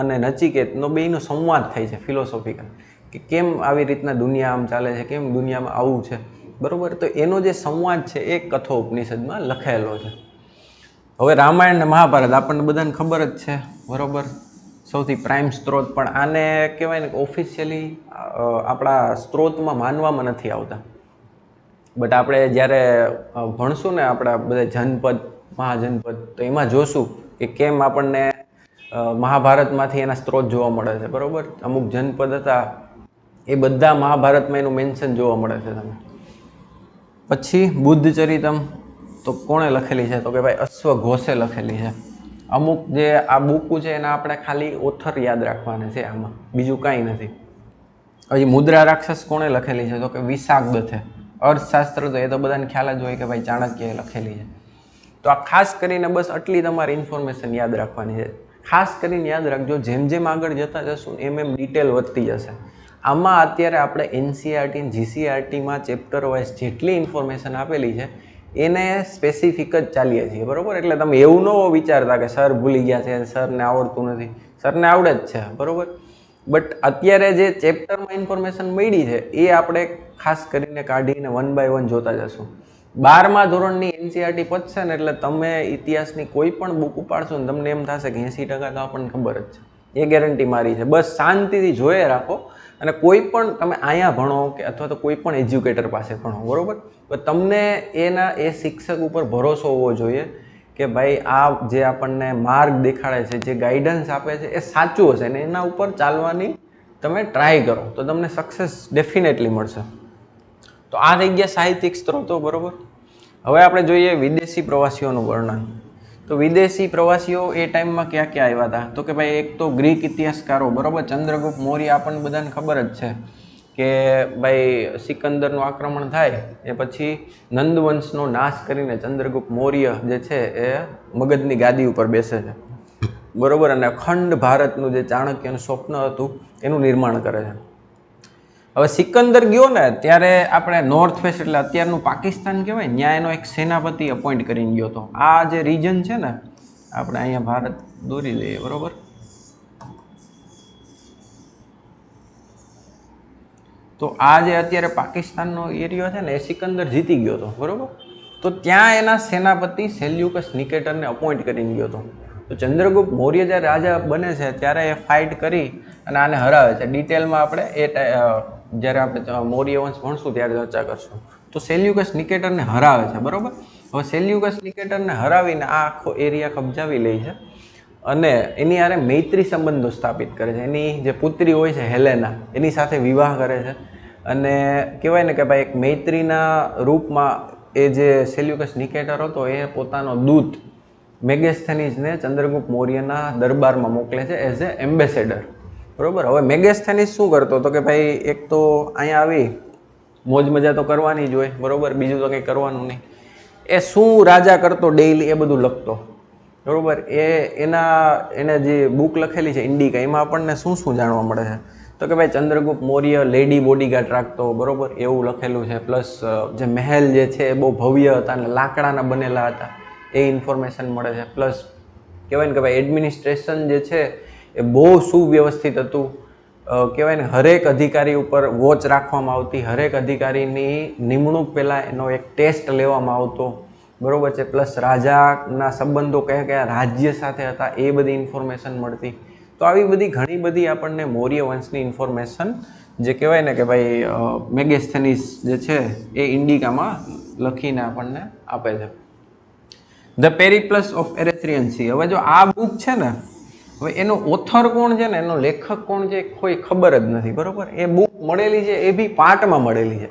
અને નચિકેતનો બેયનો સંવાદ થાય છે ફિલોસોફિકલ, કે કેમ આવી રીતના દુનિયા આમ ચાલે છે, કેમ દુનિયામાં આવું છે, બરાબર. તો એનો જે સંવાદ છે એ કથો ઉપનિષદમાં લખાયેલો છે. હવે રામાયણ અને મહાભારત આપણને બધાને ખબર જ છે, બરાબર, સૌથી પ્રાઇમ સ્ત્રોત. પણ આને કહેવાય ને કે ઓફિશિયલી આપણા સ્ત્રોતમાં માનવામાં નથી આવતા. બટ આપણે જ્યારે ભણશું ને આપણા બધા જનપદ મહાજનપદ, તો એમાં જોશું કે કેમ આપણને મહાભારતમાંથી એના સ્ત્રોત જોવા મળે છે, બરાબર. અમુક જનપદ હતા એ બધા મહાભારતમાં એનું મેન્શન જોવા મળે છે તમે. પછી બુદ્ધ ચરિતમ તો કોણે લખેલી છે તો કે ભાઈ અશ્વઘોષે લખેલી છે. અમુક જે આ બુક છે એના આપણે ખાલી ઓથર યાદ રાખવાના છે, આમાં બીજું કાંઈ નથી. હજી મુદ્રા રાક્ષસ કોણે લખેલી છે તો કે વિશાખદત્તે. અર્થશાસ્ત્ર તો એ તો બધાને ખ્યાલ જ હોય કે ભાઈ ચાણક્યએ લખેલી છે. તો આ ખાસ કરીને બસ આટલી તમારી ઇન્ફોર્મેશન યાદ રાખવાની છે. ખાસ કરીને યાદ રાખજો, જેમ જેમ આગળ જતા જશું એમ એમ ડિટેલ વધતી જશે. આમાં અત્યારે આપણે એનસીઆરટી અને જીસીઆરટીમાં ચેપ્ટર વાઇઝ જેટલી ઇન્ફોર્મેશન આપેલી છે એને સ્પેસિફિક જ ચાલીએ છીએ, બરાબર. એટલે તમે એવું ન વિચારતા કે સર ભૂલી ગયા છે, સરને આવડતું નથી. સરને આવડે જ છે, બરાબર. બટ અત્યારે જે ચેપ્ટરમાં ઇન્ફોર્મેશન મળી છે એ આપણે ખાસ કરીને કાઢીને 1 by 1 જોતા જશું. 12મા ધોરણની એનસીઆરટી પતશે ને એટલે તમે ઇતિહાસની કોઈ પણ બુક ઉપાડશો ને તમને એમ થશે કે 80% તો આપણને ખબર જ છે, એ ગેરંટી મારી છે. બસ શાંતિથી જોઈએ રાખો અને કોઈ પણ તમે અહીંયા ભણો કે અથવા તો કોઈ પણ એજ્યુકેટર પાસે ભણો, બરાબર. તો તમને એના એ શિક્ષક ઉપર ભરોસો હોવો જોઈએ કે ભાઈ આ જે આપણને માર્ગ દેખાડે છે, જે ગાઈડન્સ આપે છે એ સાચું હશે ને એના ઉપર ચાલવાની તમે ટ્રાય કરો તો તમને સક્સેસ ડેફિનેટલી મળશે. તો આ થઈ ગયા સાહિત્યિક સ્ત્રોતો, બરાબર. હવે આપણે જોઈએ વિદેશી પ્રવાસીઓનું વર્ણન. તો વિદેશી પ્રવાસીઓ એ ટાઈમમાં ક્યાં ક્યાં આવ્યા હતા તો કે ભાઈ એક તો ગ્રીક ઇતિહાસકારો, બરાબર. ચંદ્રગુપ્ત મૌર્ય આપણને બધાને ખબર જ છે કે ભાઈ સિકંદરનું આક્રમણ થાય એ પછી નંદવંશનો નાશ કરીને ચંદ્રગુપ્ત મૌર્ય જે છે એ મગધની ગાદી ઉપર બેસે છે, બરાબર. અને અખંડ ભારતનું જે ચાણક્યનું સ્વપ્ન હતું એનું નિર્માણ કરે છે. હવે સિકંદર ગયો ને ત્યારે આપણે નોર્થ વેસ્ટ એટલે અત્યારનું પાકિસ્તાન કહેવાય, ત્યાં એનો એક સેનાપતિ અપોઇન્ટ કરીને ગયો હતો. આ જે રીજન છે ને આપણે અહીંયા ભારત દોરી દઈએ, બરાબર. તો આ જે અત્યારે પાકિસ્તાનનો એરિયો છે ને એ સિકંદર જીતી ગયો હતો, બરાબર. તો ત્યાં એના સેનાપતિ સેલ્યુકસ નિકેટરને અપોઇન્ટ કરીને ગયો હતો. તો ચંદ્રગુપ્ત મૌર્ય જ્યારે રાજા બને છે ત્યારે એ ફાઇટ કરી અને આને હરાવે છે. ડિટેલમાં આપણે જ્યારે આપણે મૌર્ય વંશ ભણશું ત્યારે ચર્ચા કરશું. તો સેલ્યુકસ નિકેટરને હરાવે છે, બરાબર. હવે સેલ્યુકસ નિકેટરને હરાવીને આ આખો એરિયા કબજાવી લે છે અને એની આરે મૈત્રી સંબંધો સ્થાપિત કરે છે. એની જે પુત્રી હોય છે હેલેના, એની સાથે વિવાહ કરે છે અને કહેવાય ને કે ભાઈ એક મૈત્રીના રૂપમાં એ જે સેલ્યુકસ નિકેટર હતો એ પોતાનો દૂત મેગેસ્થેનીસને ચંદ્રગુપ્ત મૌર્યના દરબારમાં મોકલે છે એઝ એ એમ્બેસેડર, બરાબર. હવે મેગેસ્થેનીસ શું કરતો તો કે ભાઈ એક તો અહીંયા આવી મોજ મજા તો કરવાની જ હોય, બરાબર. બીજું તો કંઈ કરવાનું નહીં. એ શું રાજા કરતો ડેઇલી એ બધું લખતો, બરાબર. એને જે બુક લખેલી છે ઇન્ડિકા, એમાં આપણને શું શું જાણવા મળે છે તો કે ભાઈ ચંદ્રગુપ્ત મૌર્ય લેડી બોડીગાર્ડ રાખતો, બરાબર, એવું લખેલું છે. પ્લસ જે મહેલ જે છે એ બહુ ભવ્ય હતા અને લાકડાના બનેલા હતા એ ઇન્ફોર્મેશન મળે છે. પ્લસ કહેવાય ને કે ભાઈ એડમિનિસ્ટ્રેશન જે છે એ બહુ સુવ્યવસ્થિત હતું. કહેવાય ને હરેક અધિકારી ઉપર વોચ રાખવામાં આવતી, હરેક અધિકારીની નિમણૂક પહેલાં એનો એક ટેસ્ટ લેવામાં આવતો, બરોબર છે. પ્લસ રાજાના સંબંધો કયા કયા રાજ્ય સાથે હતા એ બધી ઇન્ફોર્મેશન મળતી. તો આવી બધી ઘણી બધી આપણને મૌર્ય વંશની ઇન્ફોર્મેશન જે કહેવાય ને કે ભાઈ મેગેસ્થેનીસ જે છે એ ઇન્ડિકામાં લખીને આપણને આપે છે. The Periplus of Erythraean sea. હવે જો આ બુક છે ને, હવે એનો ઓથર કોણ છે ને, એનો લેખક કોણ છે કોઈ ખબર જ નથી. બરોબર, એ બુક મળેલી છે એ બી પાર્ટમાં મળેલી છે.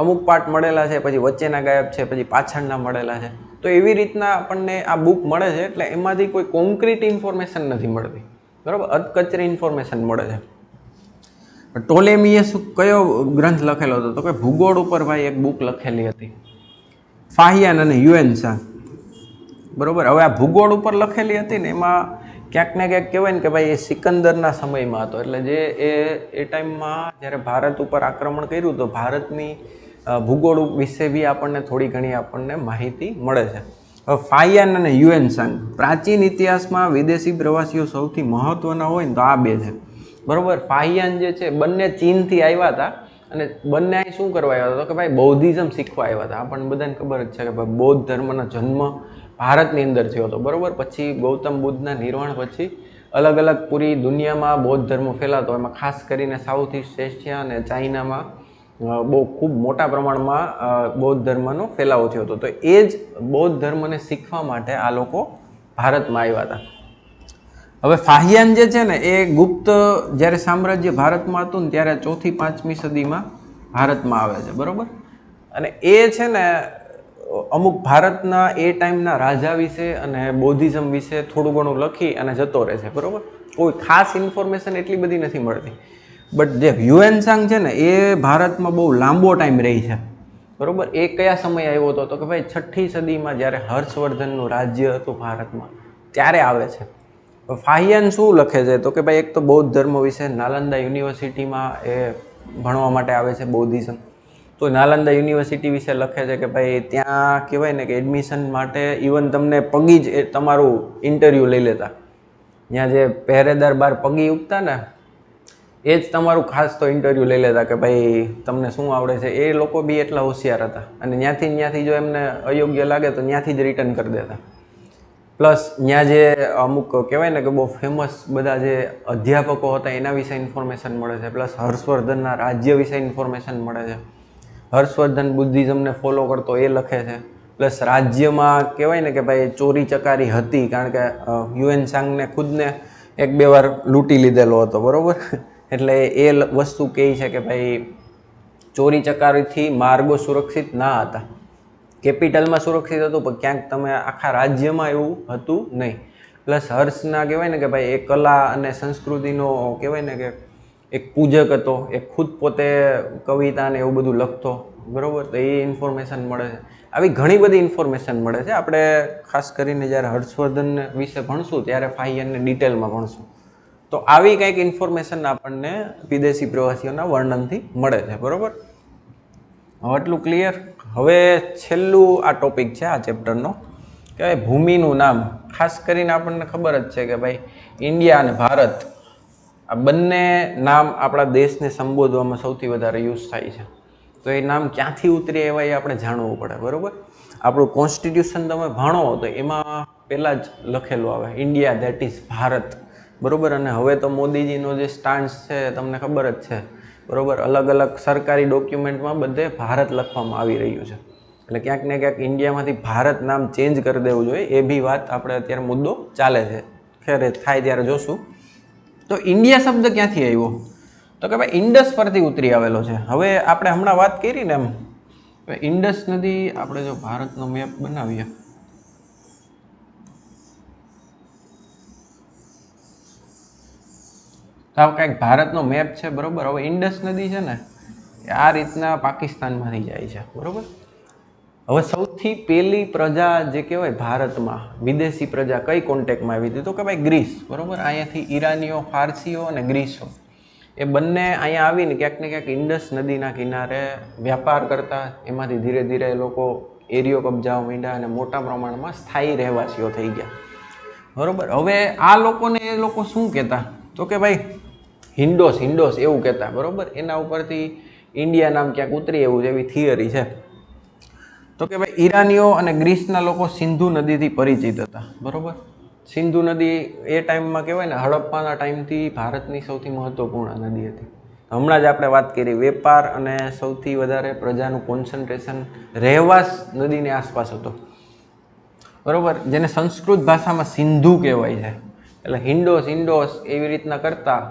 અમુક પાર્ટ મળેલા છે, પછી વચ્ચેના ગાયબ છે, પછી પાછળના મળેલા છે. તો એવી રીતના આપણને આ બુક મળે છે, એટલે એમાંથી કોઈ કોન્ક્રીટ ઇન્ફોર્મેશન નથી મળતી. બરાબર, અધકચરી ઇન્ફોર્મેશન મળે છે. ટોલેમીએ કયો ગ્રંથ લખેલો હતો? તો કે ભૂગોળ ઉપર ભાઈ એક બુક લખેલી હતી, ફાહિયાન અને હ્યુએનસાંગ. બરોબર, હવે આ ભૂગોળ ઉપર લખેલી હતી ને એમાં ક્યાંક ને ક્યાંક કહેવાય ને કે ભાઈ એ સિકંદરના સમયમાં હતો. એટલે જે એ ટાઈમમાં જ્યારે ભારત ઉપર આક્રમણ કર્યું તો ભારતની ભૂગોળ વિશે બી આપણને થોડી ઘણી આપણને માહિતી મળે છે. હવે ફાહિયાન અને હ્યુએનસાંગ, પ્રાચીન ઇતિહાસમાં વિદેશી પ્રવાસીઓ સૌથી મહત્વના હોય ને તો આ બે છે. બરોબર, ફાહિયાન જે છે બંને ચીનથી આવ્યા હતા અને બંને અહીં શું કરવા આવ્યા હતા? તો કે ભાઈ બૌદ્ધિઝમ શીખવા આવ્યા હતા. આપણને બધાને ખબર જ છે કે ભાઈ બૌદ્ધ ધર્મનો જન્મ ભારતની અંદર થયો હતો. બરોબર, પછી ગૌતમ બુદ્ધના નિર્વાણ પછી અલગ અલગ પૂરી દુનિયામાં બૌદ્ધ ધર્મ ફેલાતો, એમાં ખાસ કરીને સાઉથ ઇસ્ટ એશિયા અને ચાઇનામાં બહુ ખૂબ મોટા પ્રમાણમાં બૌદ્ધ ધર્મનો ફેલાવો થયો હતો. તો એ જ બૌદ્ધ ધર્મને શીખવા માટે આ લોકો ભારતમાં આવ્યા હતા. હવે ફાહિયાન જે છે ને એ ગુપ્ત જ્યારે સામ્રાજ્ય ભારતમાં હતું ને ત્યારે 4થી 5મી સદીમાં ભારતમાં આવે છે. બરોબર, અને એ છે ને અમુક ભારતના એ ટાઈમના રાજા વિશે અને બૌદ્ધિઝમ વિશે થોડું ઘણું લખી અને જતો રહે છે. બરોબર, કોઈ ખાસ ઇન્ફોર્મેશન એટલી બધી નથી મળતી. બટ જે હ્યુએનસાંગ છે ને એ ભારતમાં બહુ લાંબો ટાઈમ રહી છે. બરોબર, એ કયા સમય આવ્યો હતો? તો કે ભાઈ 6ઠી સદીમાં જ્યારે હર્ષવર્ધનનું રાજ્ય હતું ભારતમાં ત્યારે આવે છે. ફાહિયાન શું લખે છે? તો કે ભાઈ એક તો બૌદ્ધ ધર્મ વિશે નાલંદા યુનિવર્સિટીમાં એ ભણવા માટે આવે છે બૌદ્ધિઝમ. તો નાલંદા યુનિવર્સિટી વિશે લખે છે કે ભાઈ ત્યાં કહેવાય ને કે એડમિશન માટે ઇવન તમને પગી જ તમારું ઇન્ટરવ્યૂ લઈ લેતા. ત્યાં જે પહેરેદાર બાર પગી ઉગતા ને એ જ તમારું ખાસ તો ઇન્ટરવ્યૂ લઈ લેતા કે ભાઈ તમને શું આવડે છે. એ લોકો બી એટલા હોશિયાર હતા અને ત્યાંથી જો એમને અયોગ્ય લાગે તો ત્યાંથી જ રિટર્ન કરી દેતા. પ્લસ ત્યાં જે અમુક કહેવાય ને કે બહુ ફેમસ બધા જે અધ્યાપકો હતા એના વિશે ઇન્ફોર્મેશન મળે છે. પ્લસ હર્ષવર્ધનના રાજ્ય વિશે ઇન્ફોર્મેશન મળે છે. હર્ષવર્ધન બુદ્ધિઝમને ફોલો કરતો એ લખે છે. પ્લસ રાજ્યમાં કહેવાય ને કે ભાઈ ચોરી ચકારી હતી, કારણ કે હ્યુએનસાંગને ખુદને 1-2 વાર લૂંટી લીધેલો હતો. બરાબર, એટલે એ વસ્તુ કહે છે કે ભાઈ ચોરી ચકારીથી માર્ગો સુરક્ષિત ના હતા. કેપિટલમાં સુરક્ષિત હતું પણ ક્યાંક તમે આખા રાજ્યમાં એવું હતું નહીં. પ્લસ હર્ષના કહેવાય ને કે ભાઈ એ કલા અને સંસ્કૃતિનો કહેવાય ને કે એક પૂજક હતો. એ ખુદ પોતે કવિતા ને એવું બધું લખતો. બરાબર, તો એ ઇન્ફોર્મેશન મળે છે. આવી ઘણી બધી ઇન્ફોર્મેશન મળે છે. આપણે ખાસ કરીને જ્યારે હર્ષવર્ધન વિશે ભણશું ત્યારે ફાહિયાનને ડિટેલમાં ભણશું. તો આવી કંઈક ઇન્ફોર્મેશન આપણને વિદેશી પ્રવાસીઓના વર્ણનથી મળે છે. બરાબર, હવે એટલું ક્લિયર. હવે છેલ્લું આ ટોપિક છે આ ચેપ્ટરનો કે ભાઈ ભૂમિનું નામ. ખાસ કરીને આપણને ખબર જ છે કે ભાઈ ઇન્ડિયા અને ભારત આ બંને નામ આપણા દેશને સંબોધવામાં સૌથી વધારે યુઝ થાય છે. તો એ નામ ક્યાંથી ઉતરી એવા એ આપણે જાણવું પડે. બરાબર, આપણું કોન્સ્ટિટ્યુશન તમે ભણો તો એમાં પહેલાં જ લખેલું આવે ઇન્ડિયા, દેટ ઇઝ ભારત. બરાબર, અને હવે તો મોદીજીનો જે સ્ટાન્સ છે તમને ખબર જ છે. બરાબર, અલગ અલગ સરકારી ડોક્યુમેન્ટમાં બધે ભારત લખવામાં આવી રહ્યું છે. એટલે ક્યાંક ને ક્યાંક ઇન્ડિયામાંથી ભારત નામ ચેન્જ કરી દેવું જોઈએ. એ બી વાત આપણે અત્યારે મુદ્દો ચાલે છે. ખેર થાય ત્યારે જોશું. તો ઇન્ડિયા શબ્દ ક્યાંથી આવ્યો? તો કે ભાઈ ઇન્ડસ પરથી ઉતરી આવેલો છે. હવે આપણે હમણાં વાત કરી ને એમ ઇન્ડસ નદી, આપણે જો ભારતનો મેપ બનાવીએ તો આ કંઈક ભારતનો મેપ છે. બરાબર, હવે ઇન્ડસ નદી છે ને એ આ રીતના પાકિસ્તાનમાંથી જાય છે. બરાબર, હવે સૌથી પહેલી પ્રજા જે કહેવાય ભારતમાં વિદેશી પ્રજા કઈ કોન્ટેક્ટમાં આવી હતી? તો કે ભાઈ ગ્રીસ. બરાબર, અહીંયાથી ઈરાનીઓ, ફારસીઓ અને ગ્રીસો એ બંને અહીંયા આવીને ક્યાંક ને ક્યાંક ઇન્ડસ નદીના કિનારે વ્યાપાર કરતા. એમાંથી ધીરે ધીરે એ લોકો એરિયો કબજાવવા માંડ્યા અને મોટા પ્રમાણમાં સ્થાયી રહેવાસીઓ થઈ ગયા. બરાબર, હવે આ લોકોને એ લોકો શું કહેતા? તો કે ભાઈ હિન્ડોસ એવું કહેતા. બરાબર, એના ઉપરથી ઇન્ડિયા નામ ક્યાંક ઉતરી એવું એવી થિયરી છે. તો તો કે ભાઈ ઈરાનીઓ અને ગ્રીસના લોકો સિંધુ નદીથી પરિચિત હતા, બરોબર. સિંધુ નદી એ ટાઈમમાં કહેવાય ને હડપ્પાના ટાઈમથી ભારતની સૌથી મહત્વપૂર્ણ નદી હતી. હમણાં જ આપણે વાત કરી વેપાર અને સૌથી વધારે પ્રજાનું કોન્સન્ટ્રેશન રહેવાસ નદીની આસપાસ હતો, બરોબર, જેને સંસ્કૃત ભાષામાં સિંધુ કહેવાય છે. એટલે હિન્ડોસ ઇન્ડોસ એવી રીતના કરતા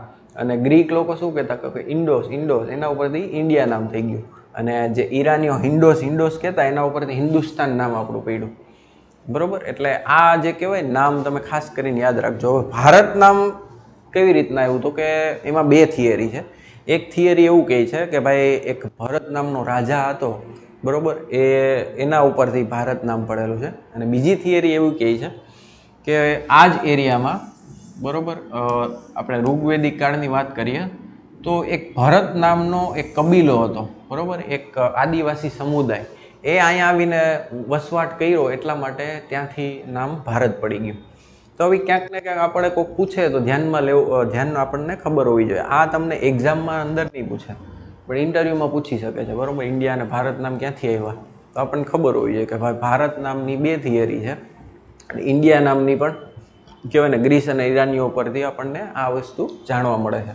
અને ગ્રીક લોકો શું કહેતા કે ઇન્ડોસ ઇન્ડોસ, એના ઉપરથી ઇન્ડિયા નામ થઈ ગયું. અને જે ઈરાનીઓ હિન્ડોસ હિન્ડોસ કહેતા એના ઉપરથી હિન્દુસ્તાન નામ આપણું પડ્યું, બરોબર. એટલે આ જે કહેવાય નામ તમે ખાસ કરીને યાદ રાખજો. હવે ભારત નામ કેવી રીતના આવ્યું તો કે એમાં બે થિયરી છે. એક થિયરી એવું કહે છે કે ભાઈ એક ભરત નામનો રાજા હતો, બરોબર, એના ઉપરથી ભારત નામ પડેલું છે. અને બીજી થિયરી એવું કહે છે કે આ જ એરિયામાં, બરોબર, આપણે ઋગ્વેદિક કાળની વાત કરીએ તો એક ભરત નામનો એક કબીલો હતો, બરોબર, એક આદિવાસી સમુદાય, એ અહીંયા આવીને વસવાટ કર્યો એટલા માટે ત્યાંથી નામ ભારત પડી ગયું. તો હવે ક્યાંક ને ક્યાંક આપણે કોઈક પૂછે તો ધ્યાનમાં લેવું, ધ્યાન આપણને ખબર હોવી જોઈએ. આ તમને એક્ઝામમાં અંદર નહીં પૂછે પણ ઇન્ટરવ્યૂમાં પૂછી શકે છે, બરોબર. ઇન્ડિયા અને ભારત નામ ક્યાંથી આવ્યા તો આપણને ખબર હોવી જોઈએ કે ભાઈ ભારત નામની બે થિયરી છે અને ઇન્ડિયા નામની પણ કહેવાય ને ગ્રીસ અને ઈરાનીઓ પરથી આપણને આ વસ્તુ જાણવા મળે છે.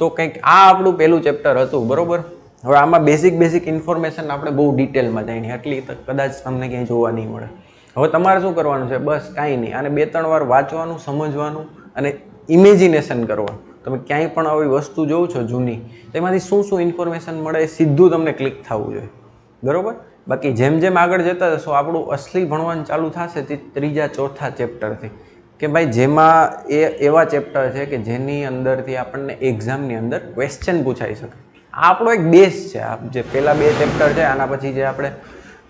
તો કંઈક આ આપણું પહેલું ચેપ્ટર હતું, બરોબર. હવે આમાં બેઝિક ઇન્ફોર્મેશન આપણે બહુ ડિટેલમાં જાણીએ, એટલી કદાચ તમને ક્યાંય જોવા નહીં મળે. હવે તમારે શું કરવાનું છે, બસ કાંઈ નહીં, આને 2-3 વાર વાંચવાનું, સમજવાનું અને ઇમેજિનેશન કરવાનું. તમે ક્યાંય પણ આવી વસ્તુ જોવો છો જૂની, તેમાંથી શું ઇન્ફોર્મેશન મળે એ સીધું તમને ક્લિક થવું જોઈએ, બરોબર. બાકી જેમ જેમ આગળ જતા જશો આપણું અસલી ભણવાનું ચાલુ થશે તે 3-4થા ચેપ્ટરથી, કે ભાઈ જેમાં એવા ચેપ્ટર છે કે જેની અંદરથી આપણને એક્ઝામની અંદર ક્વેશ્ચન પૂછાઈ શકે. આ આપણો એક બેઝ છે. આ જે પહેલા 2 ચેપ્ટર છે, આના પછી જે આપણે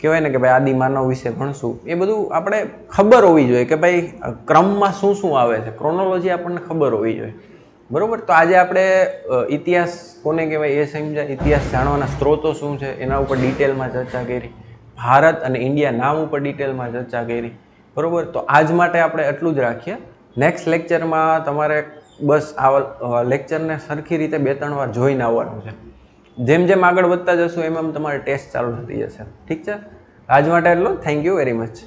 કહેવાય ને કે ભાઈ આદિમાનવ વિશે ભણશું, એ બધું આપણે ખબર હોવી જોઈએ કે ભાઈ ક્રમમાં શું આવે છે, ક્રોનોલોજી આપણને ખબર હોવી જોઈએ, બરોબર. તો આજે આપણે ઇતિહાસ કોને કહેવાય એ સમજ્યા, ઇતિહાસ જાણવાના સ્ત્રોતો શું છે એના ઉપર ડિટેલમાં ચર્ચા કરી, ભારત અને ઇન્ડિયા નામ ઉપર ડિટેલમાં ચર્ચા કરી, બરોબર. તો આજ માટે આપણે એટલું જ રાખીએ. નેક્સ્ટ લેક્ચરમાં તમારે બસ આ લેક્ચરને સરખી રીતે 2-3 વાર જોઈને આવવાનું છે. જેમ આગળ વધતા જશું એમ તમારે ટેસ્ટ ચાલુ થતી જશે, ઠીક છે. આજ માટે એટલું. Thank you very much.